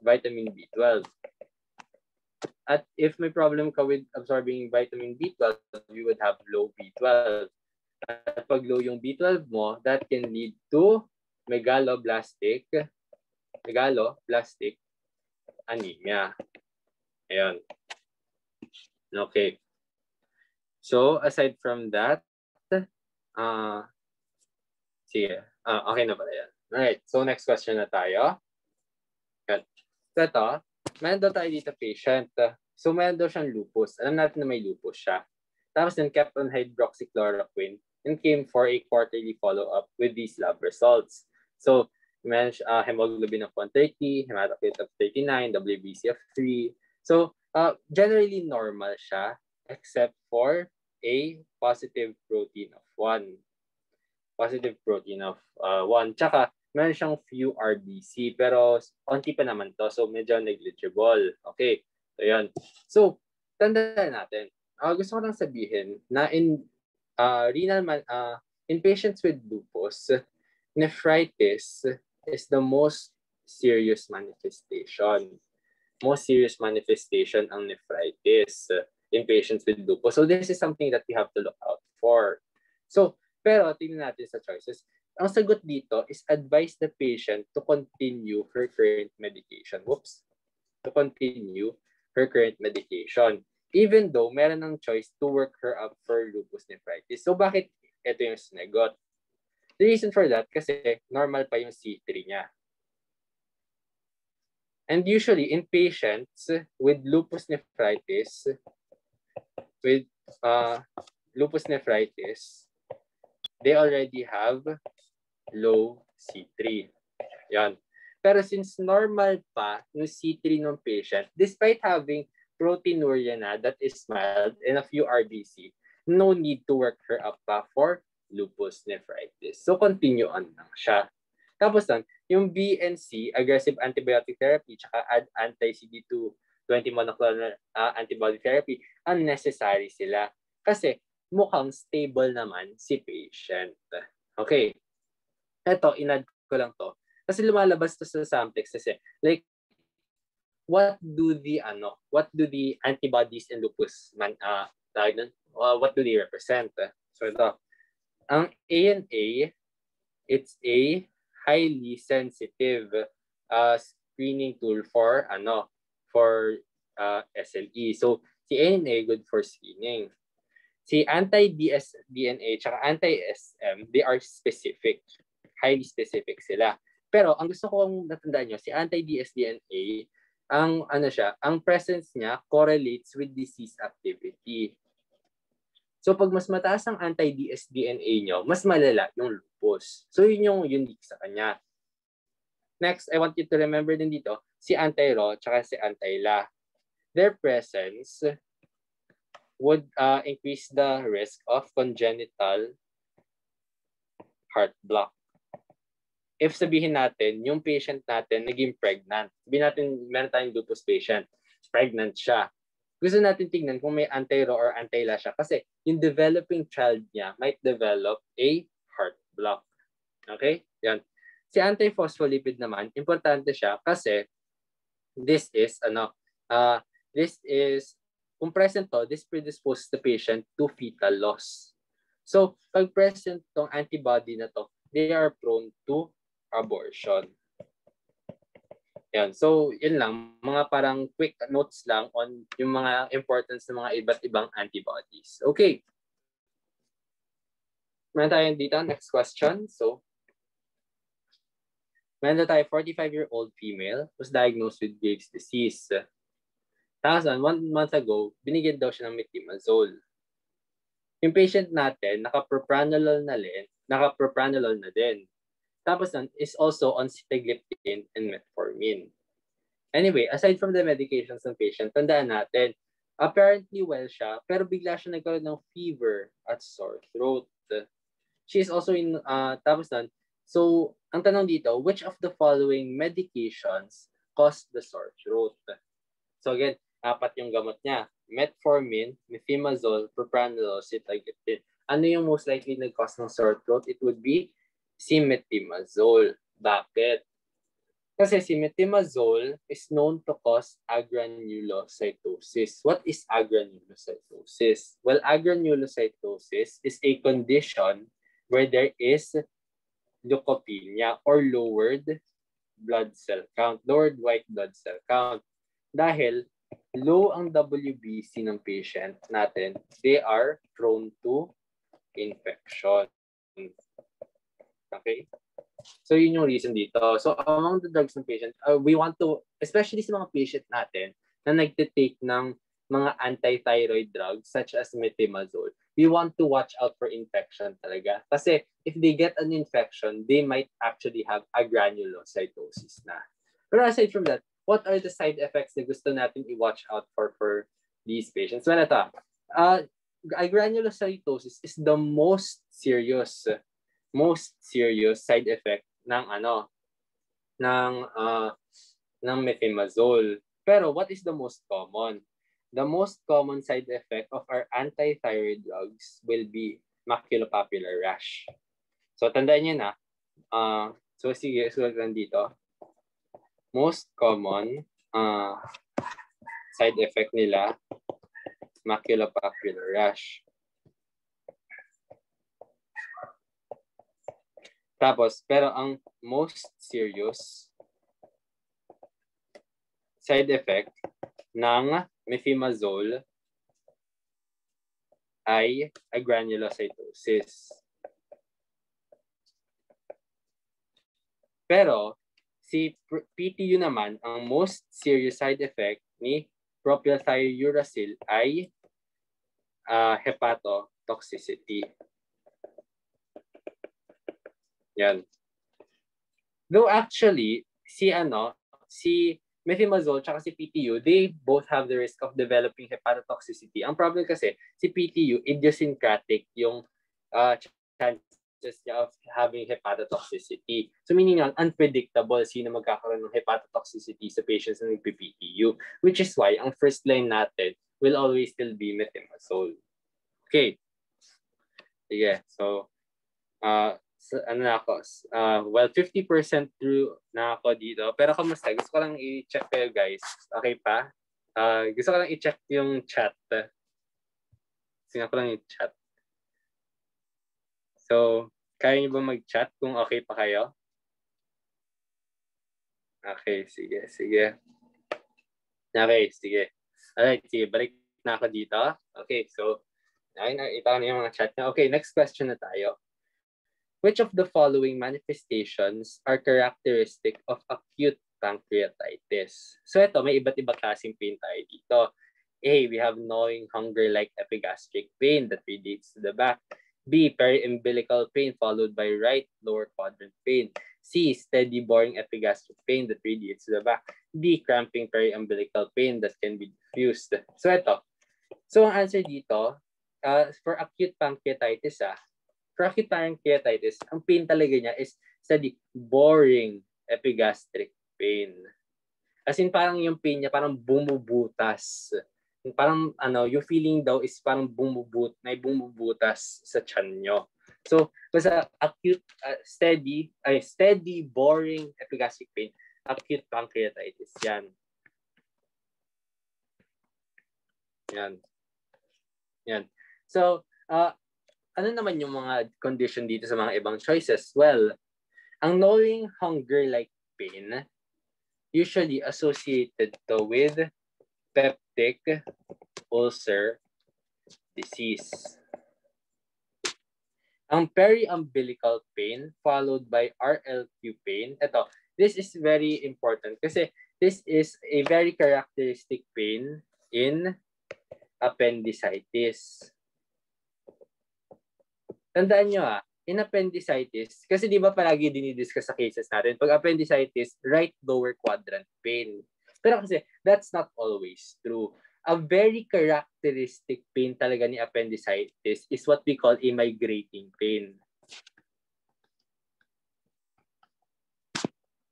vitamin B12. At if may problem ka with absorbing vitamin B12, you would have low B12. At pag low yung B12 mo, that can lead to megaloblastic anemia. Ayan. Okay. So, aside from that, sige. Okay na pala yan. Alright. So, next question na tayo. So, ito, meron daw tayo dito patient. So, meron daw siyang lupus. Alam natin na may lupus siya. Tapos, then kept on hydroxychloroquine and came for a quarterly follow-up with these lab results. So, meron siya hemoglobin of 130, hematocrit of 39, WBC of 3. So, generally normal siya except for a positive protein of 1. Positive protein of 1. Tsaka, meron siyang few RBC, pero konti pa naman to, so medyo negligible. Okay, so yan. So, tandaan natin. Gusto ko lang sabihin na in patients with lupus, nephritis is the most serious manifestation. Most serious manifestation ang nephritis. in patients with lupus. So this is something that we have to look out for. So, pero tingnan natin sa choices. Ang sagot dito is advise the patient to continue her current medication. To continue her current medication. Even though meron ng choice to work her up for lupus nephritis. So bakit ito yung sinagot? The reason for that, kasi normal pa yung C3 niya. And usually in patients with lupus nephritis, they already have low C3. Yan. Pero since normal pa yung C3 ng patient, despite having proteinuria na that is mild and a few RBC, no need to work her up pa for lupus nephritis. So continue on lang siya. Tapos lang, yung BNC, aggressive antibiotic therapy, tsaka anti-CD220 monoclonal antibody therapy, unnecessary sila. Kasi mukhang stable naman si patient. Okay. Ito, inad ko lang to. Kasi lumalabas to sa samplex kasi. Like, what do the antibodies in lupus what do they represent? So ito, ang ANA, it's a highly sensitive screening tool for SLE. So si ANA good for screening. Si anti-dsDNA tsaka anti-SM, they are specific. Highly specific sila. Pero ang gusto kong natandaan nyo, si anti-dsDNA, ang presence niya correlates with disease activity. So pag mas mataas ang anti-dsDNA nyo, mas malala yung lupus. So yun yung unique sa kanya. Next, I want you to remember din dito, si anti-RO tsaka si anti-LA. Their presence would increase the risk of congenital heart block. If sabihin natin, yung patient natin naging pregnant, sabihin natin meron tayong lupus patient, pregnant siya. Gusto natin tingnan kung may anti-RO or anti-LA siya kasi yung developing child niya might develop a heart block. Okay? Yan. Si anti-phospholipid naman, importante siya kasi kung present to, this predisposes the patient to fetal loss. So, pag present tong antibody na to, they are prone to abortion. Yan. So, yun lang. Mga parang quick notes lang on yung mga importance ng mga iba't ibang antibodies. Okay. Meron tayo dito. Next question. So, meron tayo 45-year-old female was diagnosed with Graves' disease. Tapos 1 month ago, binigyan daw siya ng methimazole. Yung patient natin, naka-propranolol na din. Tapos is also on sitagliptin and metformin. Anyway, aside from the medications ng patient, tandaan natin, apparently well siya, pero bigla siya nagkaroon ng fever at sore throat. She is also so ang tanong dito, which of the following medications cause the sore throat? So again, 4 yung gamot niya. Metformin, methimazole, propranolol, sitagliptin. Ano yung most likely nag-cause ng sore throat? It would be si methimazole. Bakit? Kasi si methimazole is known to cause agranulocytosis. What is agranulocytosis? Well, agranulocytosis is a condition where there is leukopenia or lowered white blood cell count. Dahil low ang WBC ng patient natin, they are prone to infection. Okay? So, yun yung reason dito. So, among the drugs ng patient, we want to, especially sa mga patient natin na nagtitake ng mga anti-thyroid drugs such as methimazole, we want to watch out for infection talaga. Kasi if they get an infection, they might actually have agranulocytosis na. Pero aside from that, what are the side effects na gusto natin i-watch out for these patients? Well, ito, agranulocytosis is the most serious side effect ng methimazole. Pero what is the most common? The most common side effect of our anti-thyroid drugs will be maculopapular rash. So tandaan niyo na. So sige, sulat lang dito. Most common side effect nila maculopapular rash. Tapos, pero ang most serious side effect ng methimazole ay agranulocytosis. Pero, si PTU naman, ang most serious side effect ni propylthiouracil ay hepatotoxicity. Yan. Though actually, si methimazole tsaka si PTU, they both have the risk of developing hepatotoxicity. Ang problem kasi, si PTU, idiosyncratic yung chances niya of having hepatotoxicity. So meaning yun, unpredictable sino magkakaroon ng hepatotoxicity sa patients na nagpi-PTU, which is why ang first line natin will always still be methimazole. Okay. Sige, so na ako, well, 50% through na ako dito. Pero kamusta? Gusto ko lang i-check kayo, guys. Okay pa? Gusto ko lang i-check yung chat. Gusto ko lang i-chat. So, kaya niyo ba mag-chat kung okay pa kayo? Okay, sige. Okay, sige. Alright, sige. Balik na ako dito. Okay, so, ito na yung mga chat niya. Okay, next question na tayo. Which of the following manifestations are characteristic of acute pancreatitis? So ito, may iba't ibang klaseng pain tayo dito. A, we have gnawing hunger-like epigastric pain that radiates to the back. B, periumbilical pain followed by right lower quadrant pain. C, steady boring epigastric pain that radiates to the back. D, cramping periumbilical pain that can be diffused. So ito. So ang answer dito, for acute pancreatitis, for acute pancreatitis, ang pain talaga niya is steady, boring epigastric pain. As in, parang yung pain niya parang bumubutas. Parang yung feeling daw is parang may bumubutas sa tiyan nyo. So, basta acute, steady, boring epigastric pain, acute pancreatitis. Yan. So, ano naman yung mga condition dito sa mga ibang choices? Well, ang gnawing hunger-like pain usually associated to with peptic ulcer disease. Ang periumbilical pain followed by RLQ pain. This is very important kasi this is a very characteristic pain in appendicitis. Tandaan nyo in appendicitis, kasi di ba palagi dinidiscuss sa cases natin, pag appendicitis, right lower quadrant pain. Pero kasi, that's not always true. A very characteristic pain talaga ni appendicitis is what we call a migrating pain.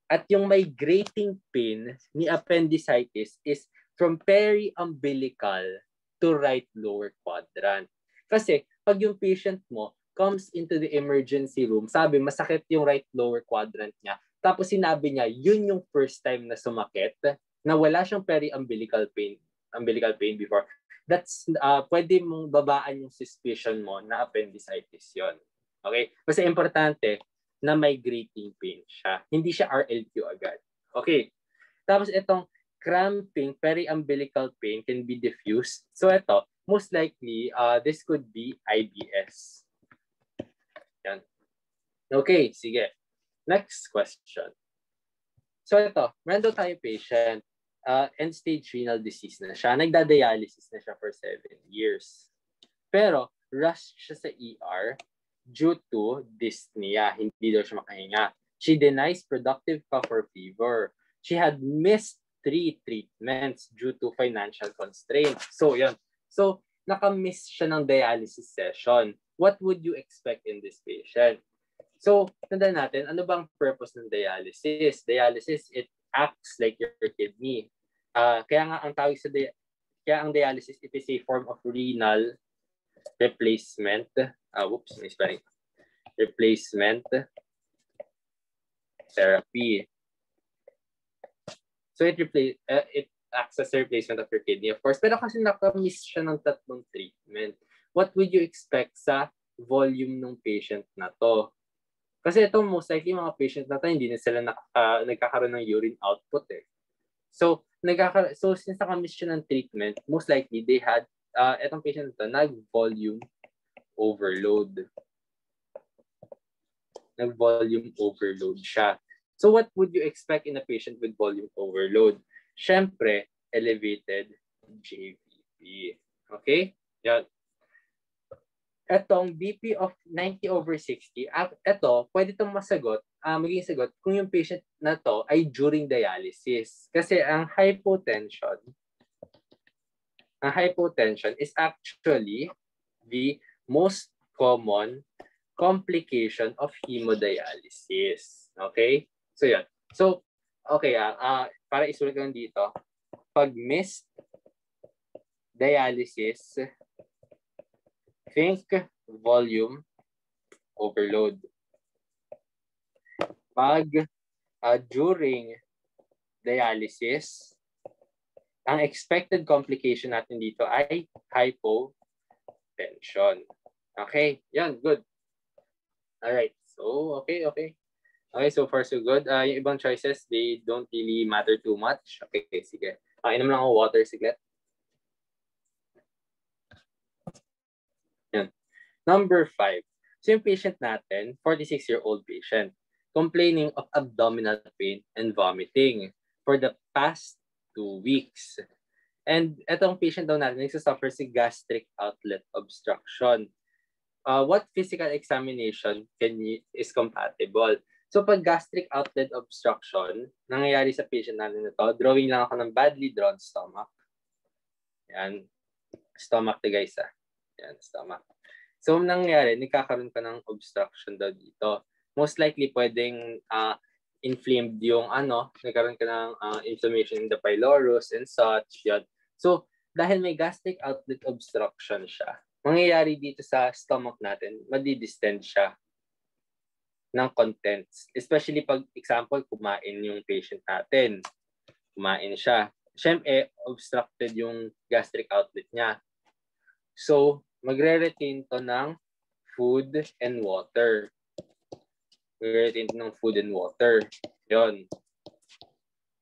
At yung migrating pain ni appendicitis is from periumbilical to right lower quadrant. Kasi, pag yung patient mo comes into the emergency room, sabi, masakit yung right lower quadrant niya. Tapos sinabi niya, yun yung first time na sumakit, na wala siyang periumbilical pain before. That's, pwede mong babaan yung suspicion mo na appendicitis yon. Okay? Basta importante na migrating pain siya. Hindi siya RLQ agad. Okay. Tapos itong cramping periumbilical pain can be diffused. So most likely, this could be IBS. Yan. Okay, sige. Next question. So meron daw tayo patient, end-stage renal disease na siya. Nagda-dialysis na siya for 7 years. Pero, rushed siya sa ER due to dyspnea. Hindi daw siya makahinga. She denies productive cough or fever. She had missed 3 treatments due to financial constraints. So, yan. So, naka-miss siya ng dialysis session. What would you expect in this patient? So, tandaan natin, ano bang purpose ng dialysis? Dialysis, it acts like your kidney. Kaya nga ang tawag kaya ang dialysis, it is a form of renal replacement. Replacement therapy. So it access replacement of your kidney, of course. Pero kasi nakamiss siya ng 3 treatment. What would you expect sa volume ng patient na to? Kasi ito, most likely, mga patient na to, hindi na sila nagkakaroon ng urine output eh. So since nakamiss siya ng treatment, most likely, they had, itong patient na to, nag-volume overload. Nag-volume overload siya. So what would you expect in a patient with volume overload? Syempre, elevated JVP. Okay? Yan. Etong BP of 90/60, ito, pwede itong maging sagot kung yung patient na to ay during dialysis. Kasi ang hypotension is actually the most common complication of hemodialysis. Okay? So, yan. So, okay, para isulat ko dito, pag missed dialysis, think volume overload. Pag during dialysis, ang expected complication natin dito ay hypotension. Okay, yan, good. Alright, so okay. Okay, so far so good. Yung ibang choices, they don't really matter too much. Okay, sige. Inom lang ako water, siglet. Yan. Number 5. So yung patient natin, 46-year-old patient, complaining of abdominal pain and vomiting for the past 2 weeks. And etong patient daw natin, nagsasuffer si gastric outlet obstruction. What physical examination is compatible? So pag gastric outlet obstruction, nangyayari sa patient natin na to, drawing lang ako ng badly drawn stomach. Yan. Stomach to guys Yan, stomach. So nangyayari, nagkakaroon ka ng obstruction daw dito. Most likely pwedeng inflamed yung nagkaroon ka ng inflammation in the pylorus and such. Yan. So dahil may gastric outlet obstruction siya, mangyayari dito sa stomach natin, madidistend siya ng contents. Especially pag, example, kumain yung patient natin. Kumain siya. Siyempre, obstructed yung gastric outlet niya. So, magre-retain to ng food and water. Magre-retain to ng food and water. Yun.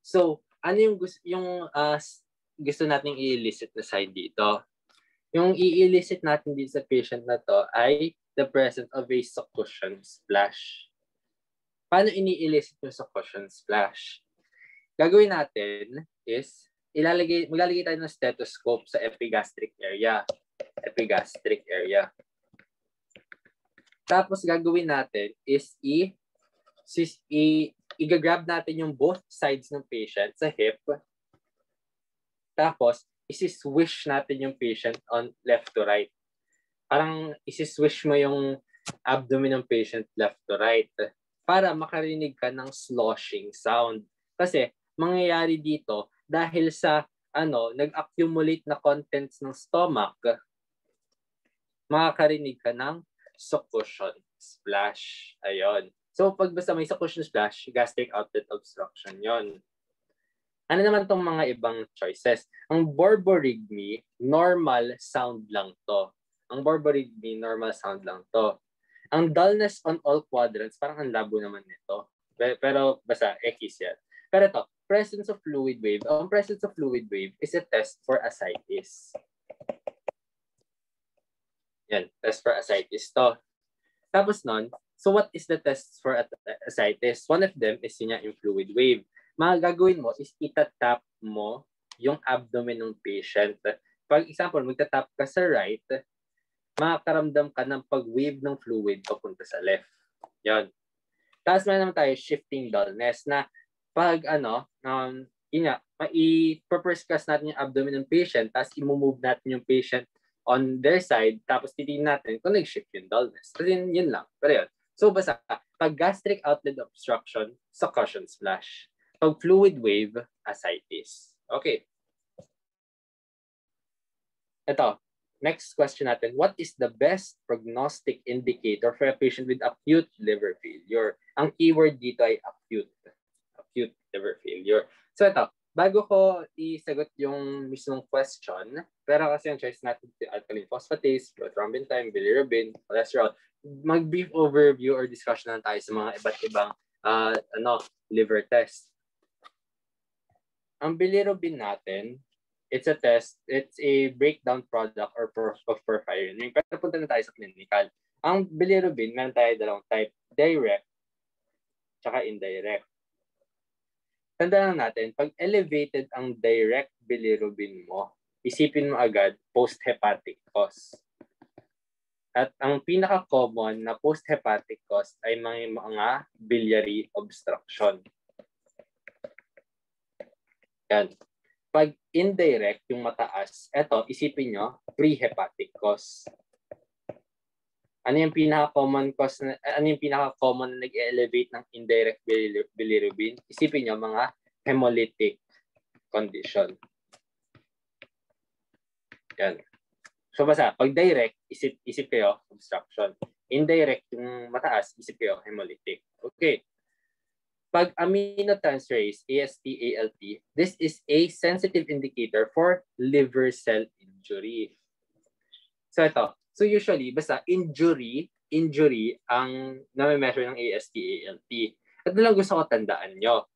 So, ano yung gusto nating i-elicit na side dito? Yung i-elicit natin dito sa patient na to ay the presence of a succussion splash. Paano ini-elicit yung succussion splash? Gagawin natin is, maglalagay tayo ng stethoscope sa epigastric area. Tapos gagawin natin is i-grab natin yung both sides ng patient sa hip. Tapos, isi-swish natin yung patient on left to right. Parang isi-swish mo yung abdomen ng patient left to right para makarinig ka ng sloshing sound. Kasi mangyayari dito dahil sa nag-accumulate na contents ng stomach, makakarinig ka ng succussion splash. Ayun. So pag basta may succussion splash, gastric outlet obstruction yon. Ano naman tong mga ibang choices? Ang borborygmi, normal sound lang to. Ang dullness on all quadrants, parang ang labo naman nito. Pero basta, X yan. Pero ito, presence of fluid wave. Ang presence of fluid wave is a test for ascites. Yan, test for ascites to. Tapos nun, so what is the test for ascites? One of them is yung fluid wave. Mga gagawin mo is itatap mo yung abdomen ng patient. Pag example, magtatap ka sa right, makakaramdam ka ng pag-wave ng fluid papunta sa left. Yan. Tapos meron naman tayo shifting dullness na pag i-percuss natin yung abdomen ng patient, tapos i-move natin yung patient on their side, tapos titingnan natin kung nag-shift yung dullness. Kasi yun lang. Pero yun. So basta, pag gastric outlet obstruction, succussion splash. Pag fluid wave, ascites. Okay. Ito, next question natin. What is the best prognostic indicator for a patient with acute liver failure? Ang keyword dito ay acute. Acute liver failure. So ito, bago ko isagot yung mismong question, pero kasi yung choice natin si alkaline phosphatase, prothrombin, bilirubin, cholesterol, mag-brief overview or discussion na tayo sa mga iba't ibang liver test. Ang bilirubin natin, it's a test, it's a breakdown product or of porphyrin. Pero punta na tayo sa clinical. Ang bilirubin, meron tayo dalawang type, direct tsaka indirect. Tandaan natin, pag elevated ang direct bilirubin mo, isipin mo agad post-hepatic cause. At ang pinaka-common na post-hepatic cause ay mga biliary obstruction. Yan. Pag indirect, yung mataas, eto, isipin nyo, pre-hepatic cause. Ano yung pinaka-common cause na, ano yung pinaka-common na nag-elevate ng indirect bilirubin? Isipin nyo, mga hemolytic condition. Yan. So basta, pag direct, isip kayo, obstruction. Indirect, yung mataas, isip kayo, hemolytic. Okay. Pag aminotransferase, AST, ALT, this is a sensitive indicator for liver cell injury. So ito, so usually, basta injury ang nami-measure ng AST, ALT. At lang gusto ko tandaan nyo.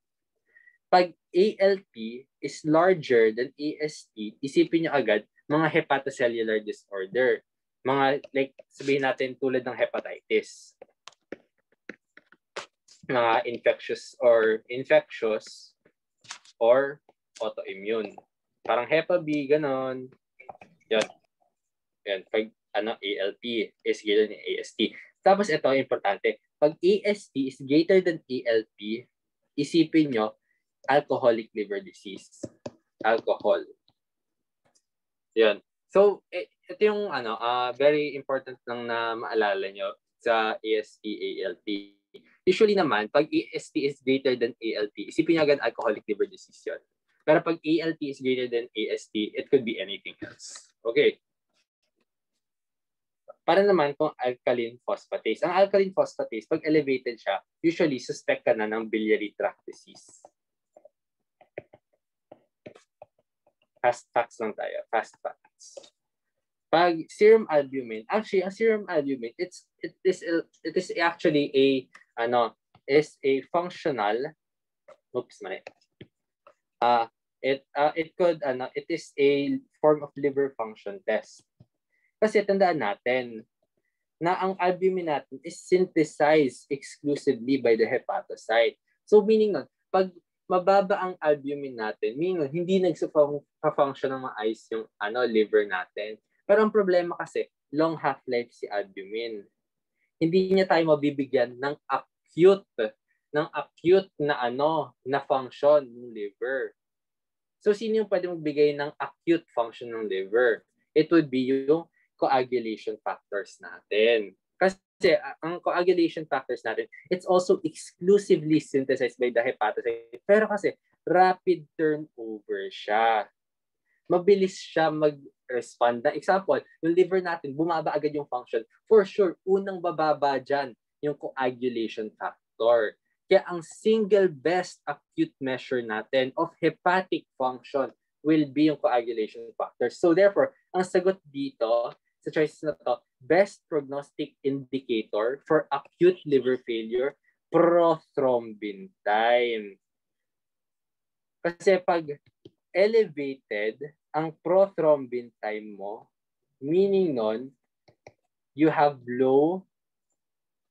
Pag ALT is larger than AST, isipin nyo agad mga hepatocellular disorder. Mga, like, sabihin natin tulad ng hepatitis. Mga infectious or autoimmune. Parang Hepa B, ganon. Yan. Pag ALT is greater than AST. Tapos ito, importante. Pag AST is greater than ALT, isipin nyo, alcoholic liver disease. Alcohol. Yan. So, ito yung very important lang na maalala nyo sa AST, ALT. Usually naman, pag AST is greater than ALT, isipin nyo agad alcoholic liver disease yun. Pero pag ALT is greater than AST, it could be anything else. Okay. Para naman kung alkaline phosphatase. Ang alkaline phosphatase, pag elevated siya, usually suspect ka na ng biliary tract disease. Fast facts lang tayo. Fast facts. Pag serum albumin, actually, ang serum albumin, it is actually a functional. Oops, mali. It is a form of liver function test. Kasi tandaan natin na ang albumin natin is synthesized exclusively by the hepatocyte. So meaning nun, pag mababa ang albumin natin, meaning hindi nagsa-function ng maayos yung liver natin. Pero ang problema kasi, long half-life si albumin. Hindi niya tayo mabibigyan ng acute na function ng liver. So sino yung pwede magbigay ng acute function ng liver? It would be yung coagulation factors natin. Kasi ang coagulation factors natin, it's also exclusively synthesized by the hepatocyte. Pero kasi rapid turnover siya. Mabilis siya mag-respond. Na example, yung liver natin, bumaba agad yung function. For sure, unang bababa dyan yung coagulation factor. Kaya ang single best acute measure natin of hepatic function will be yung coagulation factor. So therefore, ang sagot dito sa choices na to, best prognostic indicator for acute liver failure, prothrombin time. Kasi pag elevated ang prothrombin time mo, meaning nun, you have low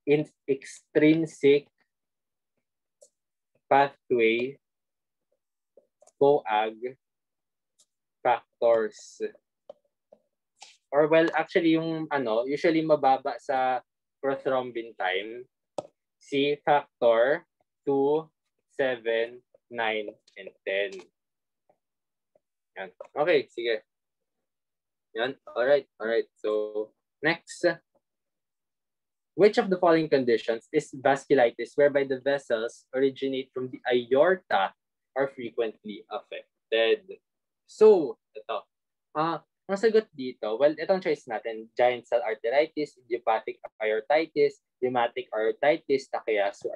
in extrinsic pathway coag factors. Or well, actually yung usually mababa sa prothrombin time, C factor 2, 7, 9, and 10. Yan. Okay, sige. Yan. Alright. So, next. Which of the following conditions is vasculitis whereby the vessels originate from the aorta are frequently affected? So, ito. Ang sagot dito, well, itong choice natin, giant cell arteritis, idiopathic aortitis, rheumatic aortitis, Takayasu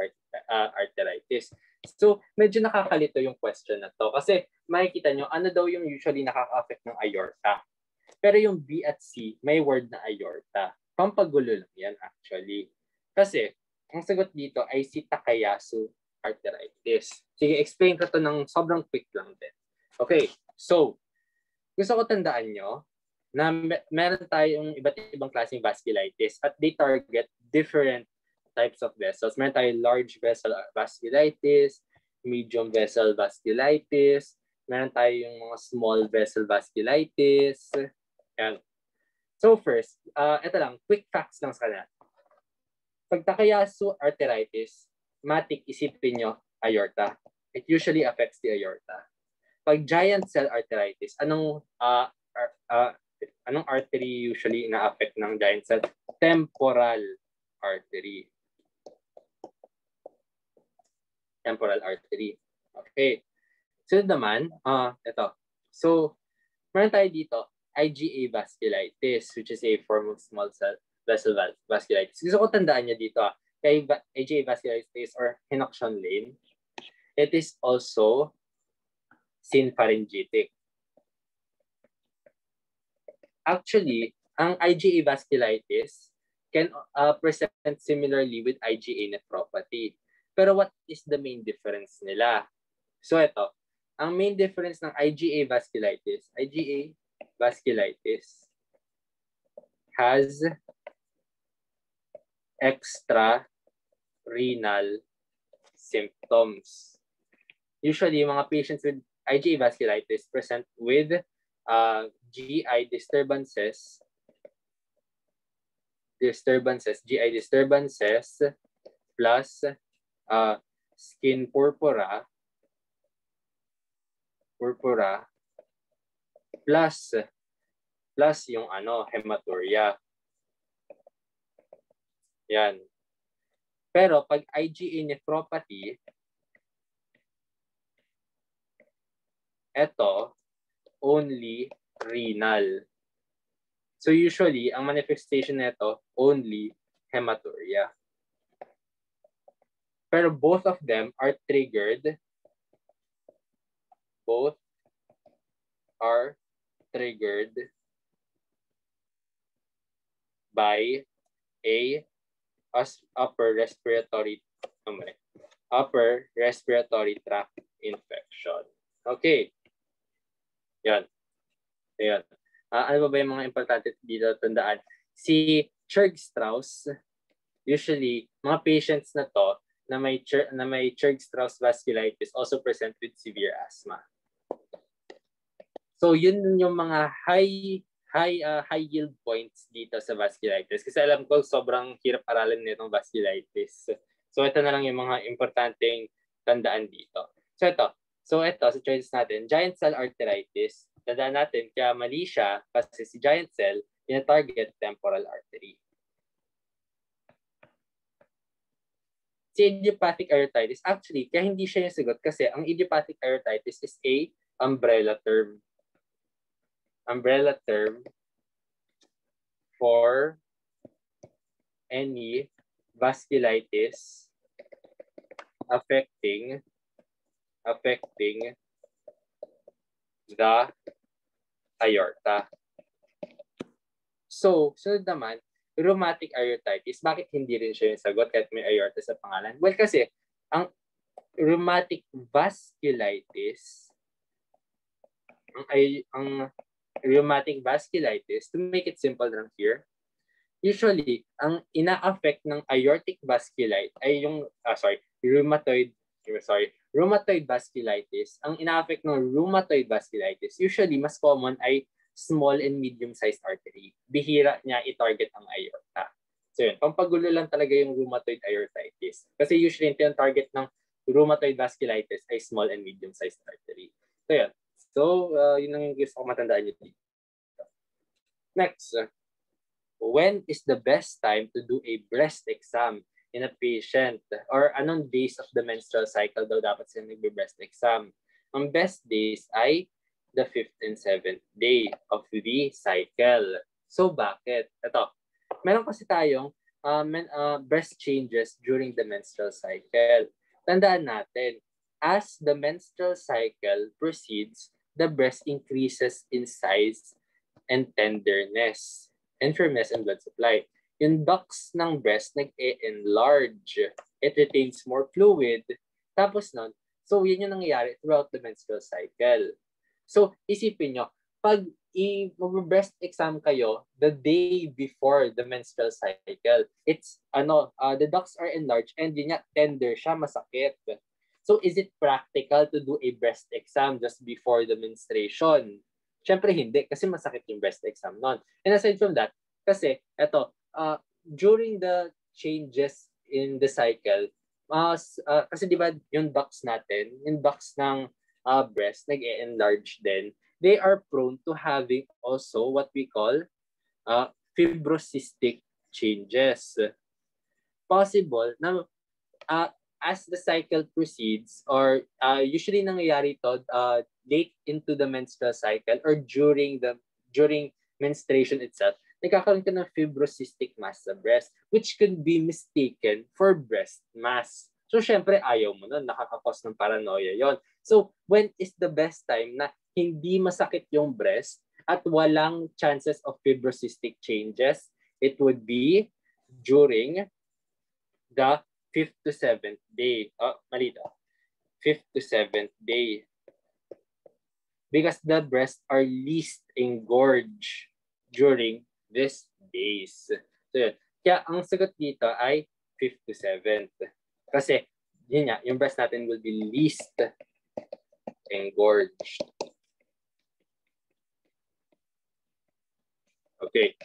arteritis. So, medyo nakakalito yung question na to. Kasi makikita nyo, ano daw yung usually nakaka-affect ng aorta. Pero yung B at C, may word na aorta. Pampagulo lang yan actually. Kasi, ang sagot dito ay si Takayasu arteritis. Sige, explain ko to ng sobrang quick lang din. Okay, so, gusto ko tandaan nyo na meron tayong iba't ibang klaseng vasculitis at they target different types of vessels. Meron tayong large vessel vasculitis, medium vessel vasculitis, meron tayong mga small vessel vasculitis. Yan. So first, ito lang, quick facts lang sa kanila. Pag Takayasu arteritis, matik isipin nyo aorta. It usually affects the aorta. Pag giant cell arteritis, anong artery usually na-affect ng giant cell? Temporal artery. Temporal artery. Okay. So naman, ito. So, meron tayo dito, IgA vasculitis, which is a form of small cell vessel vasculitis. Gusto ko tandaan niya dito, kay IgA vasculitis or Henoch-Schönlein, it is also synpharyngitic. Actually, ang IgA vasculitis can present similarly with IgA nephropathy. Pero what is the main difference nila? So ito, ang main difference ng IgA vasculitis has extra-renal symptoms. Usually, mga patients with IgA vasculitis present with GI disturbances, plus skin purpura, plus yung hematuria. Yan. Pero pag IgA nephropathy, ito only renal. So usually, ang manifestation nito only hematuria. Pero both of them are triggered. Both are triggered by a upper respiratory tract infection. Okay. Yan. Ayan. Ano ba yung mga importante dito tandaan? Si Churg-Strauss, usually, mga patients na to na may Churg-Strauss vasculitis also present with severe asthma. So yun yung mga high yield points dito sa vasculitis. Kasi alam ko sobrang hirap aralin nitong vasculitis. So ito na lang yung mga importanteng tandaan dito. So ito sa choices natin, giant cell arteritis. Tandaan natin, kaya mali siya kasi si giant cell, ina-target temporal artery. Si idiopathic aortitis, actually, kaya hindi siya yung sagot kasi ang idiopathic aortitis is a umbrella term. Umbrella term for any vasculitis affecting the aorta. So, sunod naman, rheumatic aortitis. Bakit hindi rin siya yung sagot kahit may aorta sa pangalan? Well, kasi ang rheumatic vasculitis, ang rheumatic vasculitis, to make it simple lang here, usually, ang ina-affect ng aortic vasculitis ay yung, rheumatoid vasculitis. Ang ina-affect ng rheumatoid vasculitis, usually, mas common ay small and medium-sized artery. Bihira niya i-target ang aorta. So yun, pampagulo lang talaga yung rheumatoid aortitis. Kasi usually, yung target ng rheumatoid vasculitis ay small and medium-sized artery. So yun. So, yun ang gusto ko matandaan nyo dito. Next, when is the best time to do a breast exam in a patient? Or anong days of the menstrual cycle daw dapat sila nagbe-breast exam? Ang best days ay the 5th and 7th day of the cycle. So, bakit? Ito, meron kasi tayong breast changes during the menstrual cycle. Tandaan natin, as the menstrual cycle proceeds, the breast increases in size and tenderness, and firmness and blood supply. Yung ducts ng breast nag-enlarge. It retains more fluid. Tapos nun, so yun yung nangyayari throughout the menstrual cycle. So isipin nyo, pag mag-breast exam kayo the day before the menstrual cycle, it's the ducts are enlarged and yun nga, tender siya, masakit. So is it practical to do a breast exam just before the menstruation? Siyempre hindi, kasi masakit yung breast exam nun. And aside from that, kasi during the changes in the cycle, kasi di ba yung ducts natin, yung ducts ng breast, nag-enlarge din, they are prone to having also what we call fibrocystic changes. Possible na as the cycle proceeds, or usually nangyayari to late into the menstrual cycle or during menstruation itself, nagkakaroon ka ng fibrocystic mass sa breast, which could be mistaken for breast mass. So, syempre, ayaw mo nun. Nakakakos ng paranoia yon. So, when is the best time na hindi masakit yung breast at walang chances of fibrocystic changes? It would be during the 5th to 7th day. Malito. 5th to 7th day. Because the breasts are least engorged during these days. So, yun. Kaya ang sagot dito ay 5th to 7th. Kasi, yun nga, yung breast natin will be least engorged. Okay.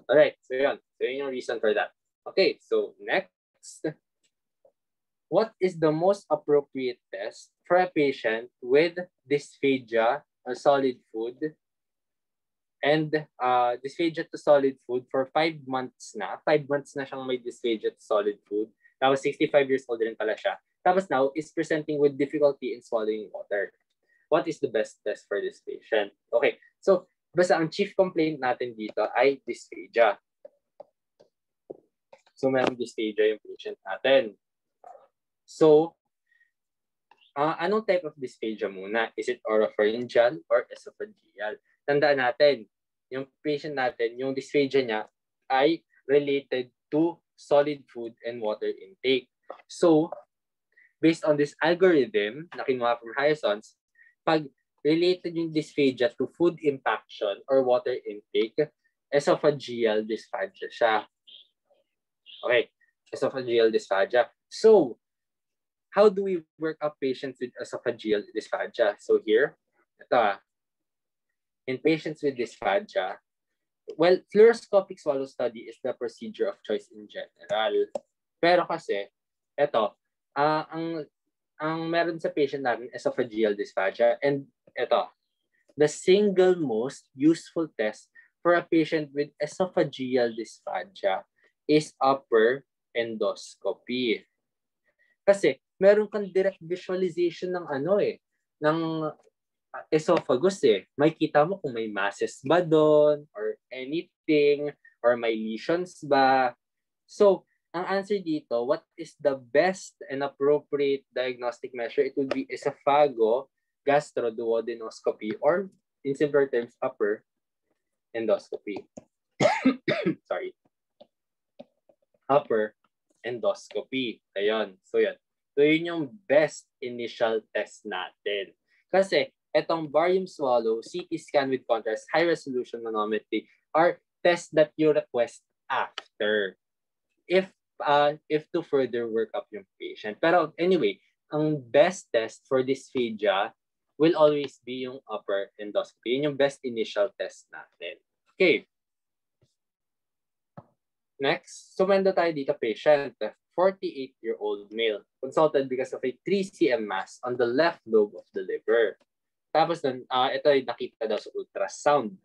Alright. So, yun. So, yun yung reason for that. Okay. So, next. What is the most appropriate test for a patient with dysphagia or solid food and dysphagia to solid food for 5 months na. 5 months na siyang may dysphagia to solid food. Tapos 65 years old rin pala siya. Tapos now is presenting with difficulty in swallowing water. What is the best test for this patient? Okay, so basta ang chief complaint natin dito ay dysphagia. So mayroong dysphagia yung patient natin. So, anong type of dysphagia muna? Is it oropharyngeal or esophageal? Tandaan natin, yung patient natin, yung dysphagia niya ay related to solid food and water intake. So, based on this algorithm na kinuha from Harrison's, pag related yung dysphagia to food impaction or water intake, esophageal dysphagia siya. Okay, esophageal dysphagia. So, how do we work up patients with esophageal dysphagia? So here, ito in patients with dysphagia, well, fluoroscopic swallow study is the procedure of choice in general. Pero kasi, ito, ang meron sa patient natin, esophageal dysphagia, and ito, the single most useful test for a patient with esophageal dysphagia is upper endoscopy. Kasi, meron kang direct visualization ng ng esophagus May kita mo kung may masses ba doon or anything or may lesions ba. So, ang answer dito, what is the best and appropriate diagnostic measure? It would be esophago-gastroduodenoscopy or in simpler terms, upper endoscopy. Sorry. Upper endoscopy. Ayun. So, yan. So, yun yung best initial test natin. Kasi, etong barium swallow, CT scan with contrast, high-resolution manometry are tests that you request after if to further work up yung patient. Pero anyway, ang best test for dysphagia will always be yung upper endoscopy. Yun yung best initial test natin. Okay. Next, sumendo tayo dito patient. 48-year-old male, consulted because of a 3 cm mass on the left lobe of the liver. Tapos nun, ito ay nakita daw sa ultrasound.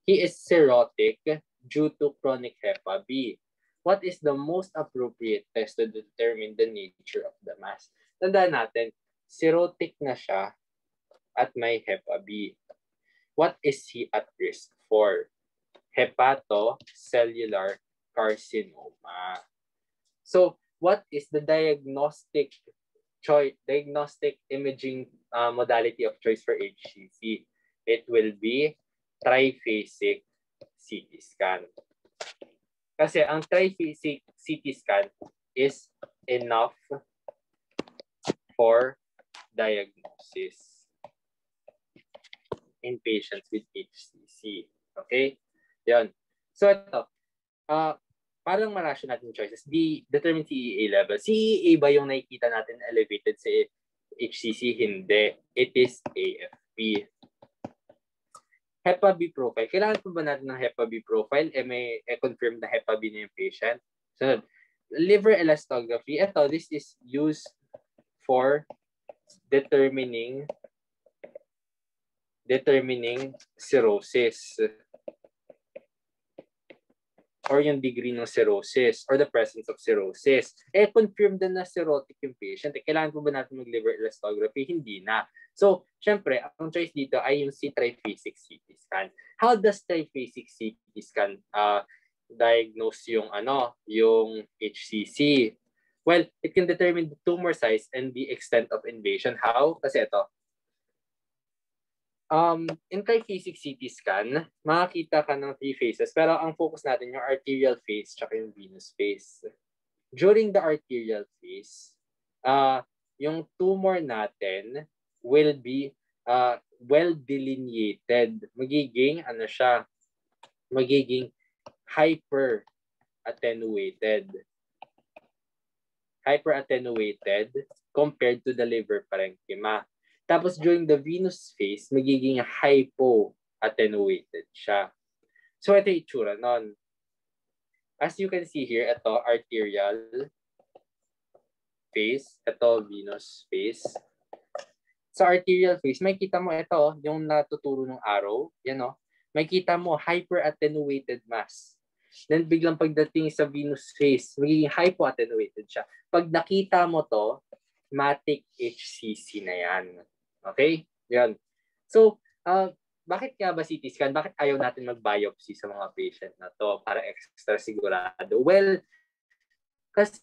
He is cirrhotic due to chronic Hepa B. What is the most appropriate test to determine the nature of the mass? Tandaan natin, cirrhotic na siya at may Hepa B. What is he at risk for? Hepatocellular carcinoma. So, what is the diagnostic imaging modality of choice for HCC? It will be triphasic CT scan. Kasi ang triphasic CT scan is enough for diagnosis in patients with HCC. Okay? Yan. So ito, parang marasyon natin choices. Determine CEA level. CEA ba yung nakikita natin elevated sa HCC? Hindi. It is AFP. HEPA-B profile. Kailangan po ba natin ng HEPA-B profile? May confirm na HEPA-B na yung patient. So, liver elastography. Ito, this is used for determining cirrhosis or yung degree ng cirrhosis or the presence of cirrhosis. Confirmed na cirrhotic yung patient. Kailangan po ba natin mag-liver elastography? Hindi na. So, syempre, ang choice dito ay yung triphasic CT scan. How does triphasic CT scan diagnose yung HCC? Well, it can determine the tumor size and the extent of invasion. How? Kasi ito. In triphasic CT scan, makakita ka ng 3 phases. Pero ang focus natin yung arterial phase tsaka yung venous phase. During the arterial phase, yung tumor natin will be well delineated. Magiging hyper attenuated compared to the liver parenchyma. Tapos during the venous phase, magiging hypo-attenuated siya. So ito yung itsura nun. As you can see here, ito arterial phase, ito venous phase. Sa arterial phase, may kita mo ito, yung natuturo ng arrow, yan o. May kita mo hyper-attenuated mass. Then biglang pagdating sa venous phase, magiging hypo-attenuated siya. Pag nakita mo to, matic HCC na yan. Okay? Yan. So, bakit nga ba CT scan? Bakit ayaw natin mag-biopsy sa mga patient na to para extra sigurado? Well, kasi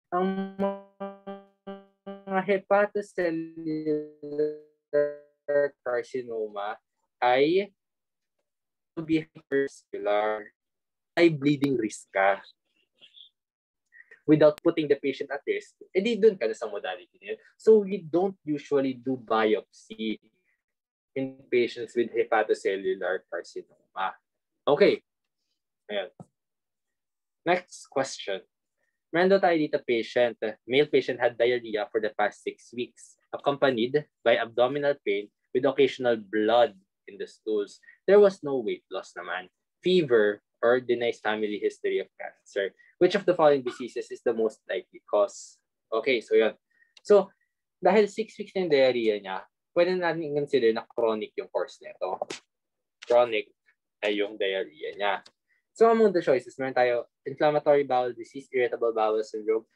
ang mga hepatocellular carcinoma ay to be vascular, ay bleeding risk ka. Without putting the patient at risk, edi doon ka na sa modality niya. So we don't usually do biopsy in patients with hepatocellular carcinoma. Okay. Ayan. Next question. Meron tayo dito patient. Male patient had diarrhea for the past 6 weeks, accompanied by abdominal pain with occasional blood in the stools. There was no weight loss naman, fever, or denies family history of cancer. Which of the following diseases is the most likely cause? Okay, so yun. So, dahil 6 weeks na yung diarrhea niya, pwede natin i-consider na chronic yung course nito. Chronic ay yung diarrhea niya. So, among the choices, meron tayo inflammatory bowel disease, irritable bowel syndrome,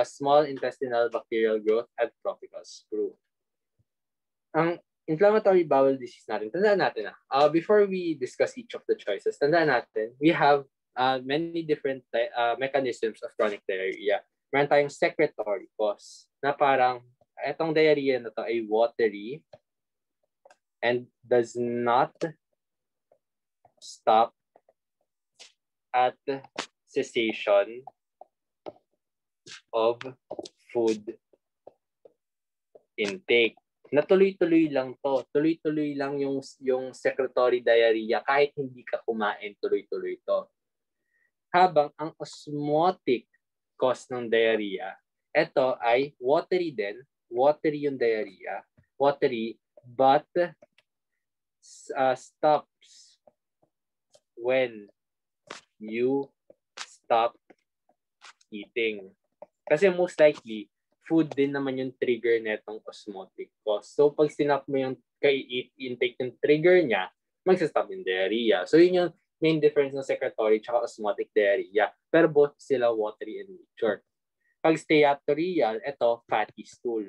small intestinal bacterial growth, and tropical screw. Ang inflammatory bowel disease natin, tandaan natin before we discuss each of the choices, tandaan natin, we have many different mechanisms of chronic diarrhea. Meron tayong secretory cause na parang etong diarrhea na to ay watery and does not stop at cessation of food intake. Natuloy-tuloy lang to. Tuloy-tuloy lang yung secretory diarrhea kahit hindi ka kumain, tuloy-tuloy to. Habang ang osmotic cause ng diarrhea, ito ay watery din. Watery yung diarrhea. Watery, but stops when you stop eating. Kasi most likely, food din naman yung trigger netong osmotic cause. So, pag sinap mo yung intake yung trigger niya, magsastop yung diarrhea. So, yun yung main difference ng secretory at osmotic diarrhea. Pero both sila watery in nature. Pag steatorial, ito, fatty stool.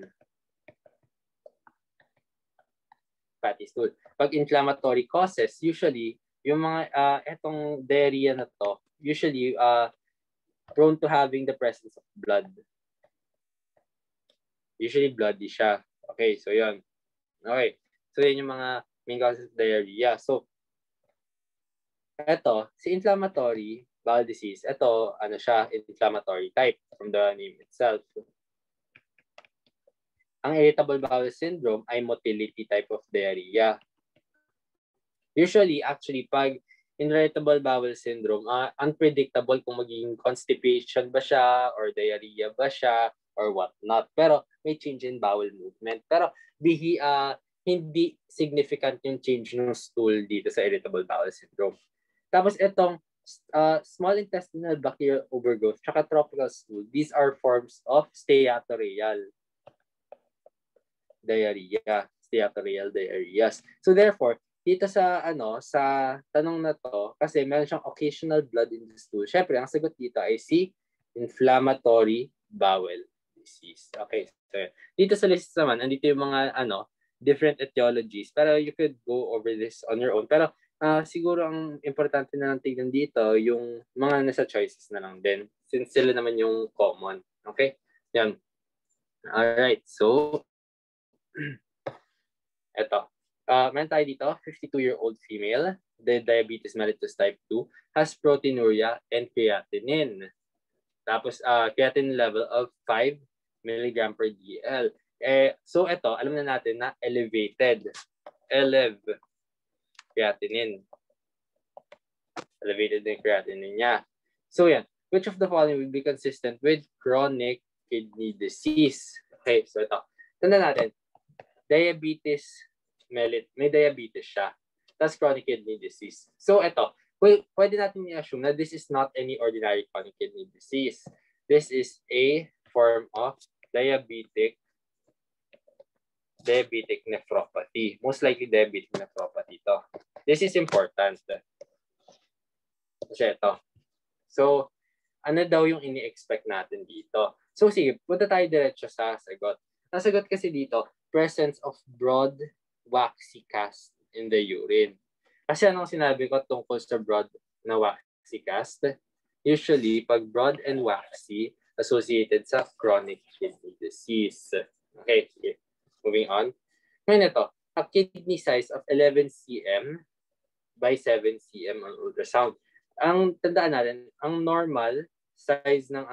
fatty stool. Pag inflammatory causes, usually, yung mga, etong diarrhea na to, usually, prone to having the presence of blood. Usually, bloody siya. Okay, so yun. Okay, so yun yung mga main causes of diarrhea. So, eto, si inflammatory bowel disease, eto, ano siya, inflammatory type from the name itself. Ang irritable bowel syndrome ay motility type of diarrhea. Usually, actually, pag irritable bowel syndrome, unpredictable kung magiging constipation ba siya or diarrhea ba siya or what not. Pero may change in bowel movement. Pero hindi significant yung change ng stool dito sa irritable bowel syndrome. Tapos itong small intestinal bacterial overgrowth tsaka tropical stool, these are forms of steatorrheal diarrheas. So therefore, dito sa sa tanong na to, kasi meron siyang occasional blood in the stool. Syempre, ang sagot dito ay si inflammatory bowel disease. Okay. So, dito sa list naman, andito yung mga different etiologies. Pero you could go over this on your own. Pero siguro ang importante na lang tignan dito yung mga nasa choices na lang din. Since sila naman yung common. Okay? Yan. Alright. So, eto. Meron tayo dito, 52-year-old female, the diabetes mellitus type 2, has proteinuria and creatinine. Tapos, creatinine level of 5 mg per dl. So, eto, alam na natin na elevated. Creatinine. Elevated yung creatinine niya. So, yan. Which of the following will be consistent with chronic kidney disease? Okay, so ito. Tanda natin, diabetes mellitus, may diabetes siya. That's chronic kidney disease. So, ito. Pwede natin i-assume na this is not any ordinary chronic kidney disease. This is a form of diabetic nephropathy. Most likely diabetic nephropathy to. This is important. Kasi ito. So, ano daw yung ini-expect natin dito? So, sige, punta tayo diretso sa sagot. Ang sagot kasi dito, presence of broad waxy cast in the urine. Kasi anong sinabi ko tungkol sa broad na waxy cast? Usually, pag broad and waxy, associated sa chronic kidney disease. Okay, sige. Moving on. Ngayon ito, a kidney size of 11 cm by 7 cm on ultrasound. Ang tandaan natin, ang normal size ng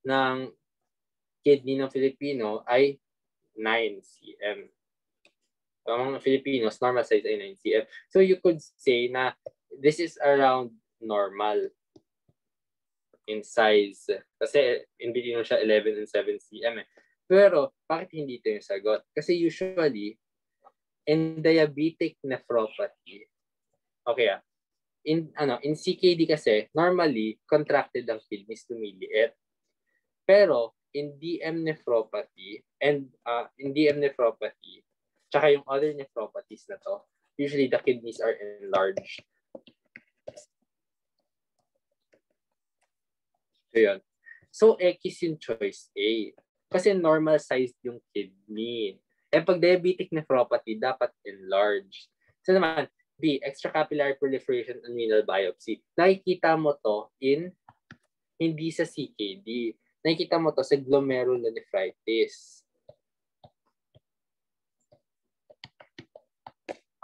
ng kidney ng Filipino ay 9 cm. So, ang Filipinos, normal size ay 9 cm. So you could say na this is around normal in size. Kasi in between siya 11 and 7 cm. Pero bakit hindi ito yung sagot? Kasi usually, in diabetic nephropathy, okay in CKD kasi, normally, contracted ang kidneys, lumiliit. Pero, in DM nephropathy, tsaka yung other nephropathies na to, usually the kidneys are enlarged. So, yun. So, X yung choice A. Kasi normal sized yung kidney. Pag diabetic nephropathy, dapat enlarged. So naman, B, extracapillary proliferation on renal biopsy. Nakikita mo to hindi sa CKD. Nakikita mo to sa glomerulonephritis.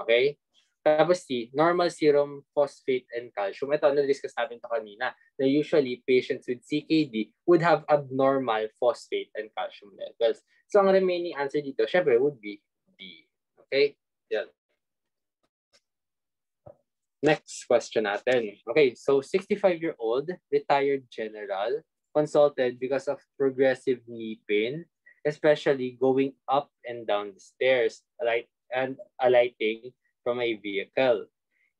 Okay? Tapos C, normal serum phosphate and calcium. Ito, na-discuss natin ito kanina. Na usually, patients with CKD would have abnormal phosphate and calcium levels. So, ang remaining answer dito, syempre, would be D. Okay? Yan. Next question natin. Okay, so 65-year-old retired general consulted because of progressive knee pain, especially going up and down the stairs, and alighting from a vehicle.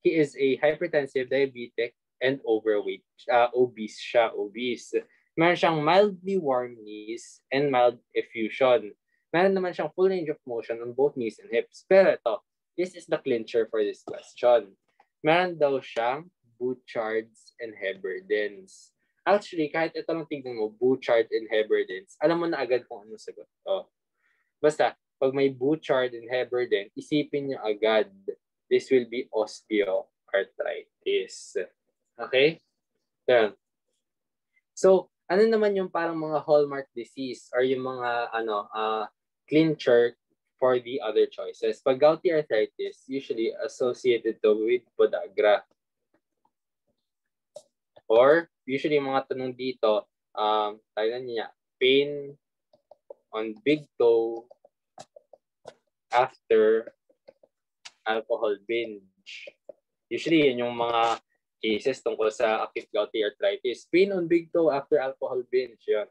He is a hypertensive, diabetic, and overweight. Obese. Meron siyang mildly warm knees and mild effusion. Meron naman siyang full range of motion on both knees and hips. Pero ito, this is the clincher for this question. Meron daw siyang Bouchard's and Heberden's. Actually, kahit ito lang tignan mo, Bouchard and Heberden's, alam mo na agad kung anong sagot to. Basta, Pag may Bouchard and Heberden, isipin nyo agad, this will be osteoarthritis. Okay? Yan. So, ano naman yung parang mga hallmark disease or yung mga clincher for the other choices? Pag gouty arthritis, usually associated to with podagra. Or usually yung mga tanong dito, tayo niya, pain on big toe after alcohol binge. Usually yan yung mga cases tungkol sa acute gouty arthritis. Pain on big toe after alcohol binge. Yun.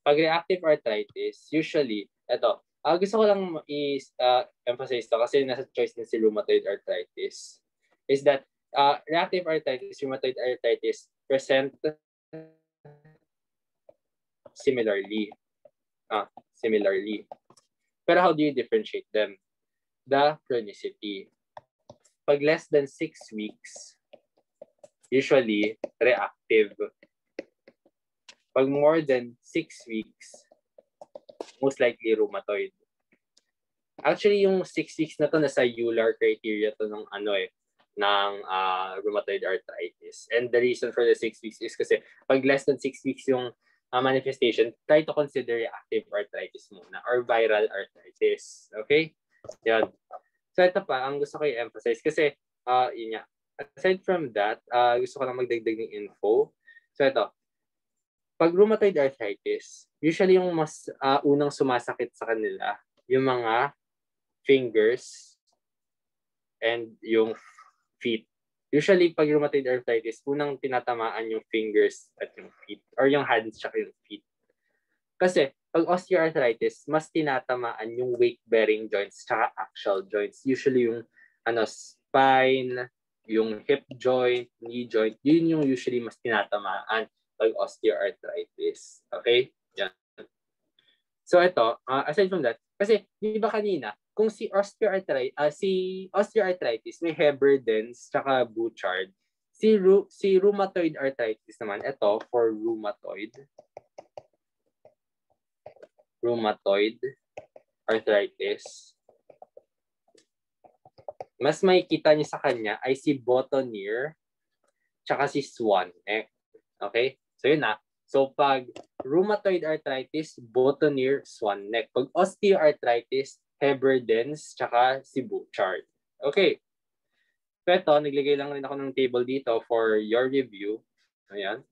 Pag reactive arthritis, usually, gusto ko lang emphasize to kasi nasa choice din si rheumatoid arthritis, is that reactive arthritis, rheumatoid arthritis present similarly. Pero how do you differentiate them? The chronicity. Pag less than 6 weeks, usually reactive. Pag more than 6 weeks, most likely rheumatoid. Actually, yung 6 weeks na to nasa Euler criteria to ng rheumatoid arthritis. And the reason for the 6 weeks is kasi pag less than 6 weeks yung manifestation, try to consider reactive arthritis muna or viral arthritis. Okay? Yan. So ito pa, ang gusto ko i-emphasize kasi yun nga. Aside from that, gusto ko lang magdagdag ng info. So ito, pag rheumatoid arthritis, usually yung mas unang sumasakit sa kanila, yung mga fingers and yung feet. Usually, pag rheumatoid arthritis, unang tinatamaan yung fingers at yung feet, or yung hands at yung feet. Kasi, pag osteoarthritis, mas tinatamaan yung weight-bearing joints at axial joints. Usually, yung spine, yung hip joint, knee joint, yun yung usually mas tinatamaan pag osteoarthritis. Okay? Yan. So, ito, aside from that, kasi, di ba kanina, kung si osteoarthritis may Heberden's tsaka Bouchard. Si rheumatoid arthritis naman, ito for rheumatoid arthritis. Mas may kita niyo sa kanya ay si Botonier tsaka si Swan-Neck. Okay? So yun na. So pag rheumatoid arthritis, Botonier, Swan-Neck. Pag osteoarthritis, Heberden's, tsaka si Bouchard. Okay. So ito, naglagay lang rin ako ng table dito for your review. Ayan.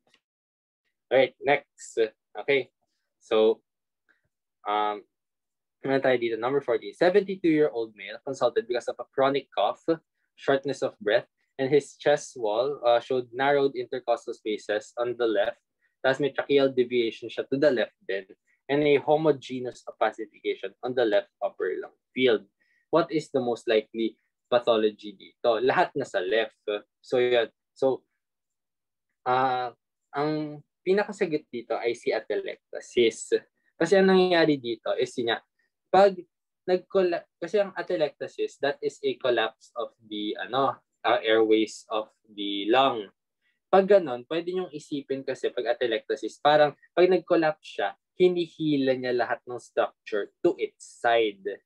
Alright, next. Okay. So, ano tayo dito? Number 14. 72-year-old male consulted because of a chronic cough, shortness of breath, and his chest wall showed narrowed intercostal spaces on the left. Tapos may tracheal deviation siya to the left then, and a homogeneous opacification on the left upper lung field. What is the most likely pathology dito? Lahat nasa left. So yan. So, ang pinakasagot dito ay si atelectasis. Kasi ang nangyayari dito is niya, pag kasi ang atelectasis, that is a collapse of the airways of the lung. Pag ganon, pwede niyong isipin kasi pag atelectasis, parang pag nag-collapse siya, hinihila niya lahat ng structure to its side.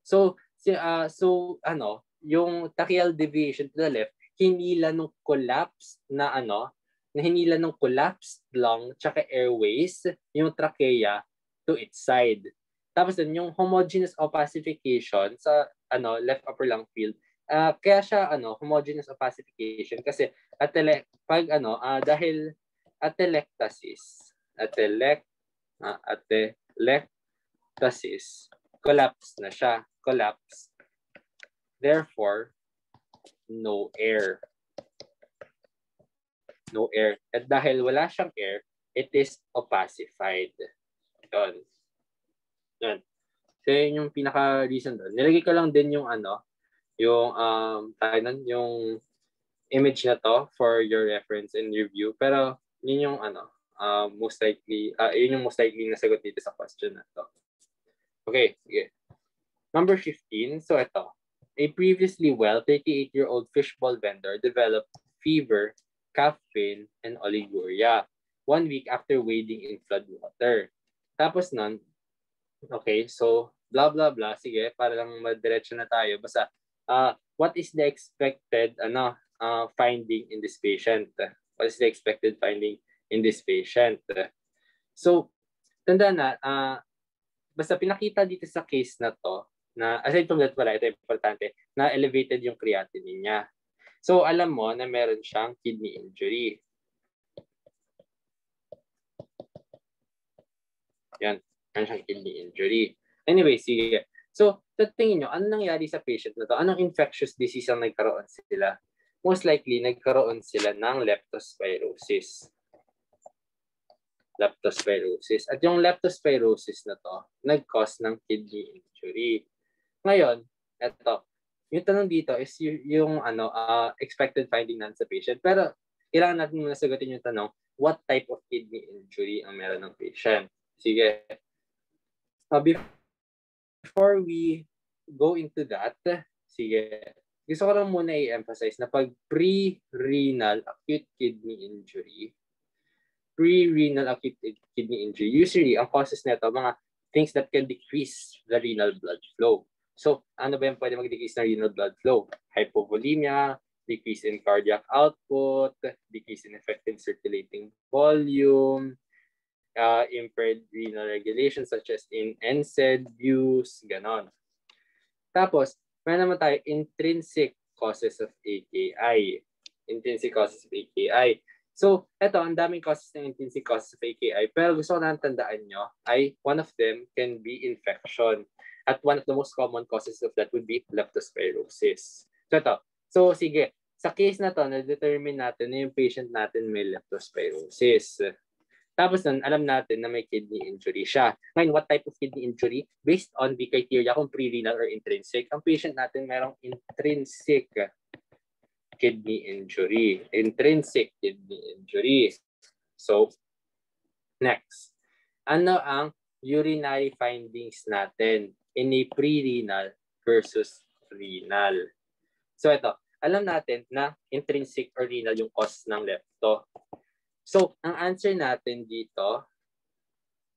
So yung tracheal deviation to the left, hinila nung collapse na hinila nung collapsed lung tsaka airways, yung trachea to its side. Tapos din yung homogeneous opacification sa left upper lung field. Kaya siya homogeneous opacification kasi dahil atelectasis collapse na siya. Collapse. Therefore, no air. No air. At dahil wala siyang air, it is opacified. Yun. Yun. So, yun yung pinaka-reason doon. Nilagay ko lang din yung yung image na to for your reference and review. Pero, yun yung most likely na sagot dito sa question na to. Okay, sige. Number 15. So, ito. A previously well 38-year-old fishball vendor developed fever, calf pain, and oliguria 1 week after wading in flood water. Tapos nun, okay, so blah, blah, blah. Sige, para lang madiretso na tayo. Basta, what is the expected finding in this patient? What is the expected finding in this patient? So, tanda na, basta pinakita dito sa case na to, na aside from that ito importante, na elevated yung creatinine niya. So, alam mo na meron siyang kidney injury. Yan, meron siyang kidney injury. Anyway, sige. So, tingin nyo, anong nangyari sa patient na to? Anong infectious disease ang nagkaroon sila? Most likely, nagkaroon sila ng leptospirosis. Leptospirosis. At yung leptospirosis na to, nag-cause ng kidney injury. Ngayon, eto, yung tanong dito is yung expected finding natin sa patient. Pero, kailangan natin muna sagutin yung tanong, what type of kidney injury ang meron ng patient? Sige. Before we go into that, sige, gusto ko lang muna i-emphasize na pag pre-renal acute kidney injury, usually, ang causes nito, mga things that can decrease the renal blood flow. So, ano ba yung pwede mag-decrease ng renal blood flow? Hypovolemia, decrease in cardiac output, decrease in effective circulating volume, impaired renal regulation such as in NSAID use, ganon. Tapos, meron naman tayo intrinsic causes of AKI. So, eto, ang daming causes ng intrinsic causes of AKI. Pero gusto ko na tandaan nyo ay one of them can be infection. At one of the most common causes of that would be leptospirosis. So, eto. So, sige. Sa case na to, na-determine natin na yung patient natin may leptospirosis. Tapos nun, alam natin na may kidney injury siya. Ngayon, what type of kidney injury? Based on the criteria kung pre-renal or intrinsic, ang patient natin merong intrinsic kidney injury. Intrinsic kidney injury. So, next. Ano ang urinary findings natin in a pre-renal versus renal? So, ito. Alam natin na intrinsic or renal yung cause ng lepto. So, ang answer natin dito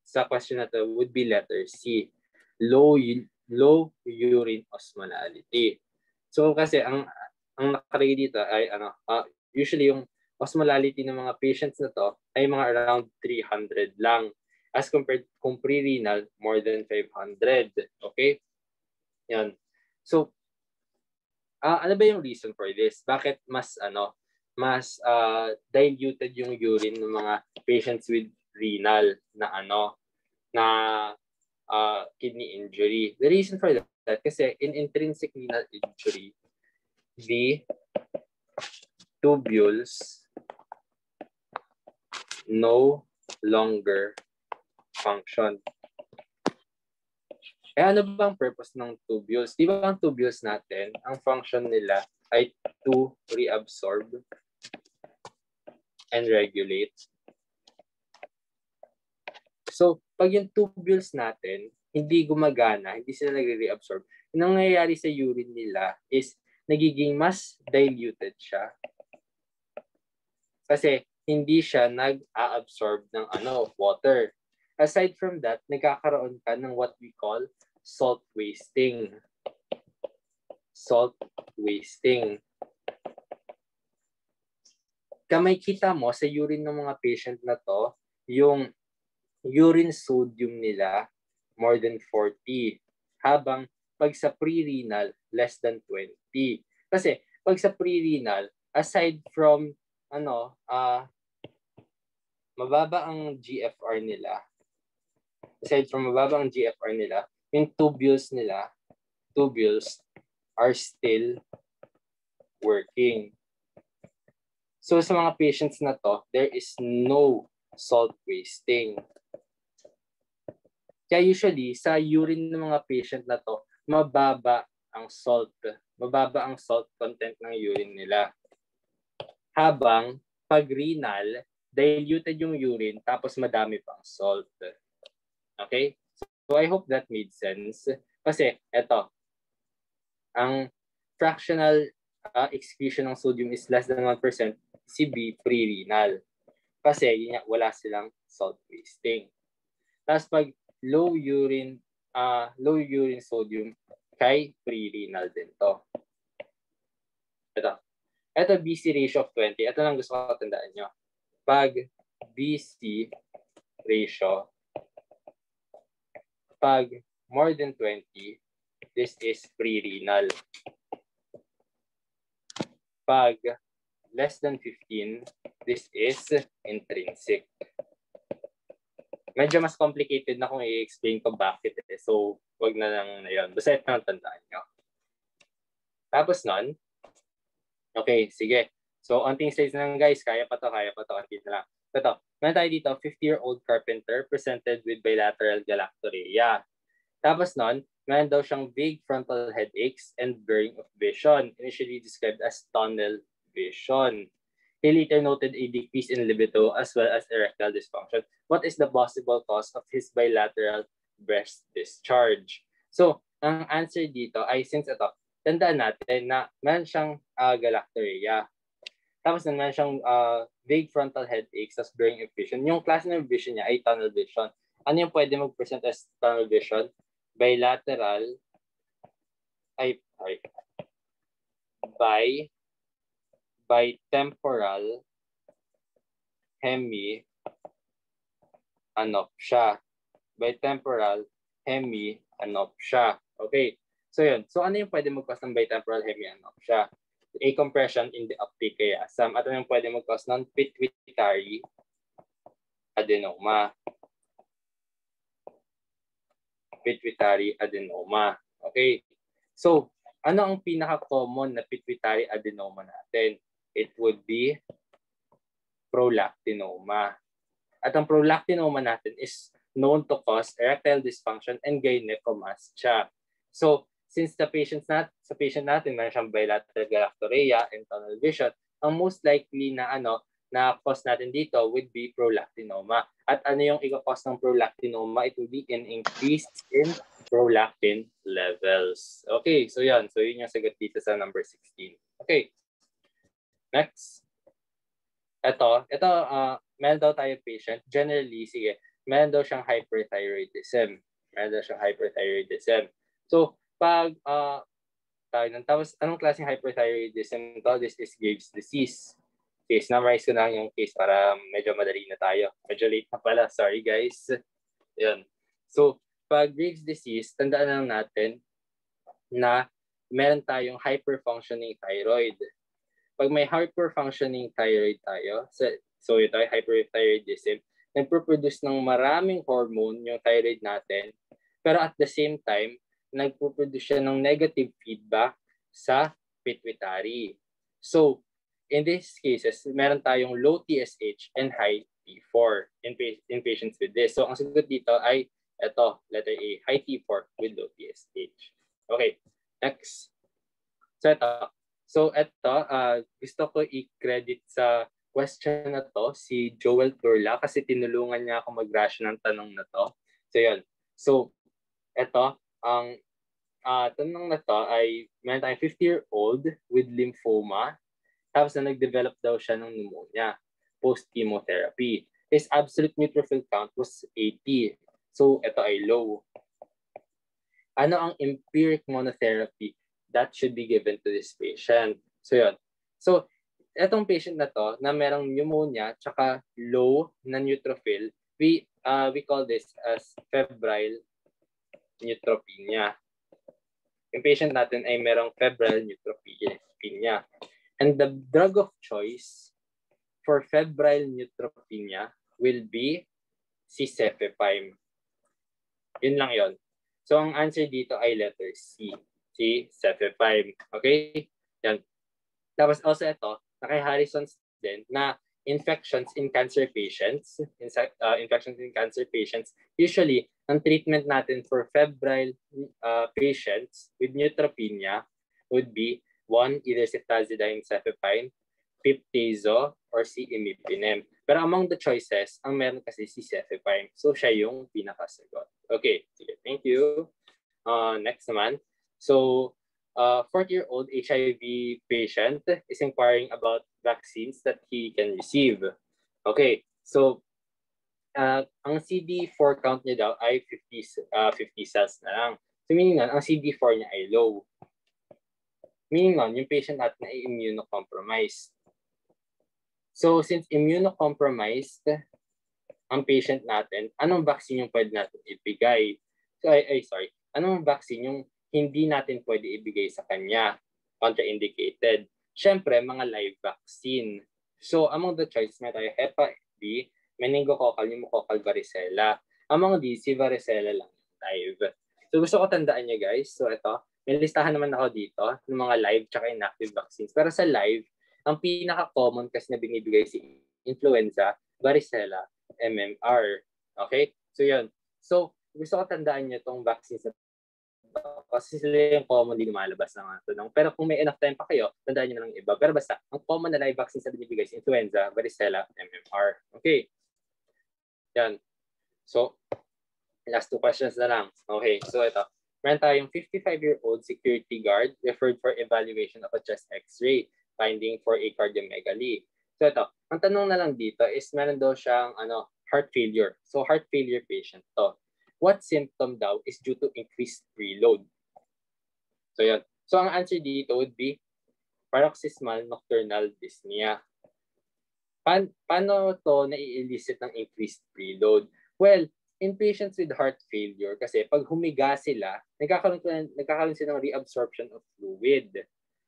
sa question na to would be letter C. Low urine osmolality. So, kasi ang nakalagay dito ay usually yung osmolality ng mga patients na to ay mga around 300 lang as compared kung pre-renal more than 500. Okay? Yan. So, ano ba yung reason for this? Bakit mas diluted yung urine ng mga patients with renal na kidney injury? The reason for that kasi in intrinsic renal injury, the tubules no longer function. Ano bang purpose ng tubules? Di ba ang tubules natin, ang function nila ay to reabsorb and regulate. So, pag yung tubules natin, hindi gumagana, hindi sila nagre-reabsorb, yung nangyayari sa urine nila is nagiging mas diluted siya. Kasi hindi siya nag-a-absorb ng water. Aside from that, nagkakaroon ka ng what we call salt wasting. Salt wasting. Makikita mo sa urine ng mga patient na to, yung urine sodium nila more than 40. Habang pag sa pre-renal, less than 20. Kasi pag sa pre-renal, aside from mababa ang GFR nila, yung tubules are still working. So sa mga patients na to, there is no salt wasting. Kaya usually, sa urine ng mga patient na to, mababa ang salt content ng urine nila. Habang pag renal, diluted yung urine tapos madami pang salt. Okay? So I hope that made sense. Kasi eto, ang fractional excretion ng sodium is less than 1%, CB pre-renal. Kasi wala silang salt wasting. Tapos pag low urine low urine sodium kay pre-renal din to. Ito BC ratio of 20. Ito lang gusto ko tandaan nyo. Pag BC ratio, pag more than 20, this is pre-renal. Pag less than 15, this is intrinsic. Medyo mas complicated na kung i-explain ko bakit eh. So, wag na lang na yun. Basta ito lang tandaan nyo. Tapos nun, okay, sige. So, onting slides na lang guys. Kaya pa to. Konti na lang. Ito, meron tayo dito, 50-year-old carpenter presented with bilateral galactorrhea. Tapos nun, meron daw siyang vague frontal headaches and blurring of vision, initially described as tunnel vision. He later noted a decrease in libido as well as erectile dysfunction. What is the possible cause of his bilateral breast discharge? So, ang answer dito ay since ito, tandaan natin na meron siyang galactorrhea. Tapos meron siyang vague frontal headaches as blurring of vision. Yung klase ng vision niya ay tunnel vision. Ano yung pwede mag-present as tunnel vision? Bitemporal hemianopsia. Bitemporal hemianopsia. Okay. So yun. So ano yung pwede mag-cause ng bitemporal hemianopsia? A compression in the uptake chiasm. At ano yung pwede mag-cause ng pituitary adenoma. Pituitary adenoma. Okay. So, ano ang pinaka-common na pituitary adenoma natin? It would be prolactinoma. At ang prolactinoma natin is known to cause erectile dysfunction and gynecomastia. So, since sa patient natin meron siyang bilateral galactorrhea and tunnel vision, ang most likely na na cause natin dito would be prolactinoma. At ano yung i-cause ng prolactinoma? It would be an increase in prolactin levels. Okay, so yan. So yun yung sagot dito sa number 16. Okay. Next. Ito, meron daw tayo patient. Generally, sige, meron daw siyang hyperthyroidism. So, pag tapos anong klaseng hyperthyroidism to? This is Graves' disease. Okay, summarize ko na yung case para medyo madali na tayo. Medyo late na pala. Sorry guys. Yan. So, pag Graves' disease, tandaan lang natin na meron tayong hyperfunctioning thyroid. Pag may hyperfunctioning thyroid tayo, so ito ay hyperthyroidism, nagpo-produce ng maraming hormone yung thyroid natin, pero at the same time, nagpo-produce siya ng negative feedback sa pituitary. So, in these cases, meron tayong low TSH and high T4 in patients with this. So, ang sagot dito ay ito, letter A, high T4 with low TSH. Okay, next. So, ito, gusto ko i-credit sa question na to si Joel Turla kasi tinulungan niya ako mag-ration ng tanong na to. So, yun. So, ito, ang tanong na to ay meron tayong 50-year-old with lymphoma. Tapos na nag-develop daw siya ng pneumonia post-chemotherapy. His absolute neutrophil count was 80. So, ito ay low. Ano ang empiric monotherapy that should be given to this patient? So, yun. So, itong patient na to na merong pneumonia tsaka low na neutrophil, we call this as febrile neutropenia. Yung patient natin ay merong febrile neutropenia. And the drug of choice for febrile neutropenia will be C-cefepime. Yun lang yun. So, ang answer dito ay letter C. C-cefepime. Okay? Yan. Tapos also ito, na kay Harrison's din, na infections in cancer patients, usually, ang treatment natin for febrile patients with neutropenia would be 1, either ceftazidime, cefepime, piptazo, or C-imipinem. Pero among the choices, ang meron kasi si cefepime. So, siya yung pinakasagot. Okay, sige, thank you. Next naman. So, 40-year-old HIV patient is inquiring about vaccines that he can receive. Okay, so, ang CD4 count niya daw ay 50 cells na lang. So meaning nun, ang CD4 niya ay low. Meaning nun, yung patient natin ay immunocompromised. So since immunocompromised ang patient natin, anong vaccine yung pwede natin ibigay? So, sorry. Anong vaccine yung hindi natin pwede ibigay sa kanya? Contraindicated. Siyempre, mga live vaccine. So among the choice, may tayo Hep B, meningococcal, pneumococcal, varicella. Among these, si varicella lang live. So gusto ko tandaan niyo guys. So ito, may listahan naman ako dito ng mga live tsaka inactive vaccines. Pero sa live, ang pinaka-common kasi na binibigay si influenza, varicella, MMR. Okay? So yun. So gusto ko tandaan niyo itong vaccines na kasi sila yung commonly lumalabas ng tanong. Pero kung may enough time pa kayo, tandaan nyo na ng iba. Pero basta, ang common na live vaccines na binibigay is influenza, varicella, MMR. Okay. Yan. So, last 2 questions na lang. Okay, so ito. Meron tayong 55-year-old security guard referred for evaluation of a chest x-ray, finding for a cardiomegaly. So ito, ang tanong na lang dito is meron daw siyang heart failure. So heart failure patient to. What symptom daw is due to increased preload? So yan. So ang answer dito would be paroxysmal nocturnal dyspnea. Paano to nai-elicit ng increased preload? Well, in patients with heart failure, kasi pag humiga sila, nagkakaroon sila ng reabsorption of fluid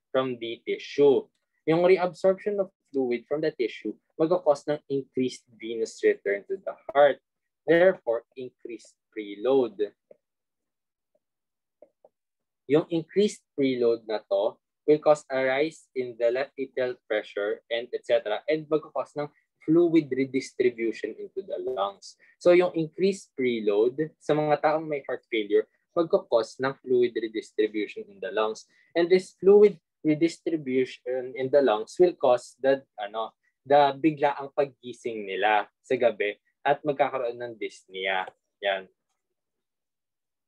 from the tissue. Yung reabsorption of fluid from the tissue mag-cause ng increased venous return to the heart. Therefore, increased preload. Yung increased preload na to will cause a rise in the left atrial pressure and etc. and mag-cause ng fluid redistribution into the lungs. So yung increased preload sa mga taong may heart failure mag-cause ng fluid redistribution in the lungs. And this fluid redistribution in the lungs will cause the biglaang paggising nila sa gabi at magkakaroon ng dyspnea. Yan.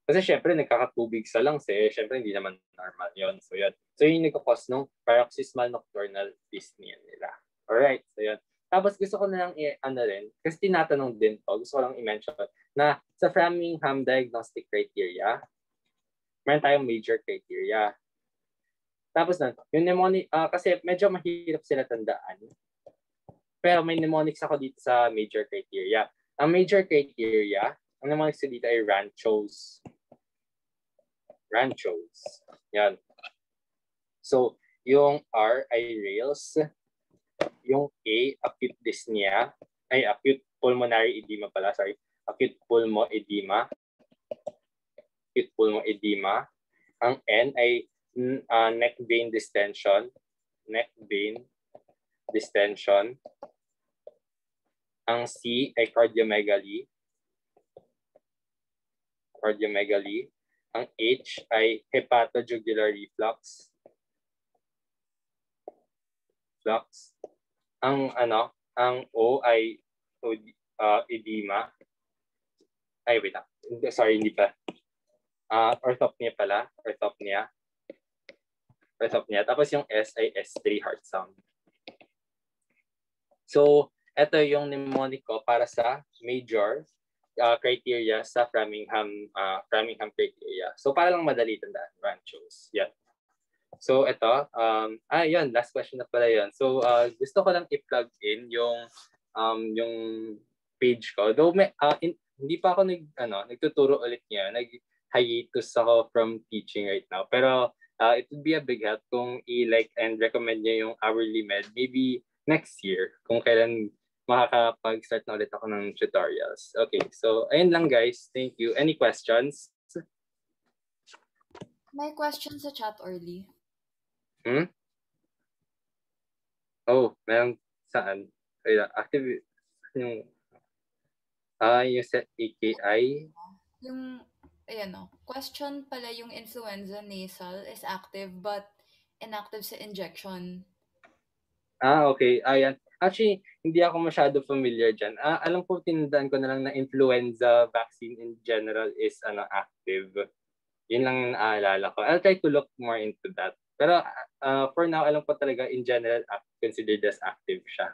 Kasi syempre nagkakatubig sa lungs syempre hindi naman normal yon. So yun. So yun yung nagkakos ng paroxysmal nocturnal dyspnea nila. Alright, so yun. Tapos gusto ko na lang rin, kasi tinatanong din to, gusto ko lang i-mention na sa Framingham Diagnostic Criteria, meron tayong major criteria. Tapos na, yung mnemonic, kasi medyo mahirap sila tandaan. Pero may mnemonics ako dito sa major criteria. Ang major criteria, ang mnemonics dito ay Ranchos. Yan. So, yung R ay rails. Yung A, acute dyspnea. Ay, acute pulmonary edema pala. Sorry. Acute pulmoedema. Ang N ay neck vein distension. Ang C ay cardiomegaly. Ang H ay hepatojugular reflux. Ang O ay edema. Ay, wait lang. Sorry, hindi pa. Orthopnea pala. Orthopnea. Tapos yung S ay S3 heart sound. So, ito yung mnemonic ko para sa major criteria sa Framingham criteria. So, para lang madali tandaan, Ranchos. Yan. So, ito. Yan. Last question na pala yun. So, gusto ko lang i-plug in yung page ko. Though, hindi pa ako nagtuturo ulit niya. Nag-hiatus ako from teaching right now. Pero, it would be a big help kung i-like and recommend niya yung hourly med. Maybe next year, kung kailan makakapag-start na ulit ako ng tutorials. Okay, so ayun lang guys. Thank you. Any questions? May question sa chat, Orly. Oh, meron saan? Active yung set AKI. Yung, question pala yung influenza nasal is active but inactive sa injection. Okay. Ayan. Actually, hindi ako masyado familiar dyan. Alam ko, tinandaan ko na lang na influenza vaccine in general is active. Yun lang naalala ko. I'll try to look more into that. Pero for now, alam ko talaga in general, considered as active siya.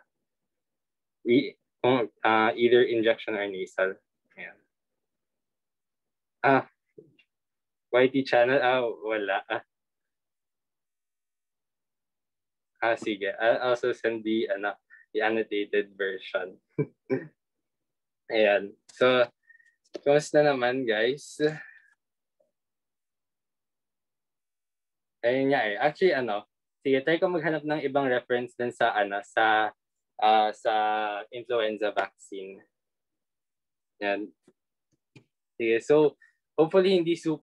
Kung either injection or nasal. Ayan. YT channel? Wala. Sige. I'll also send the annotated version. Ayan. So, kumusta naman, guys? Ayun nga eh. Actually, sige, try ko maghanap ng ibang reference din sa, sa influenza vaccine. Yan. Sige, so, hopefully hindi super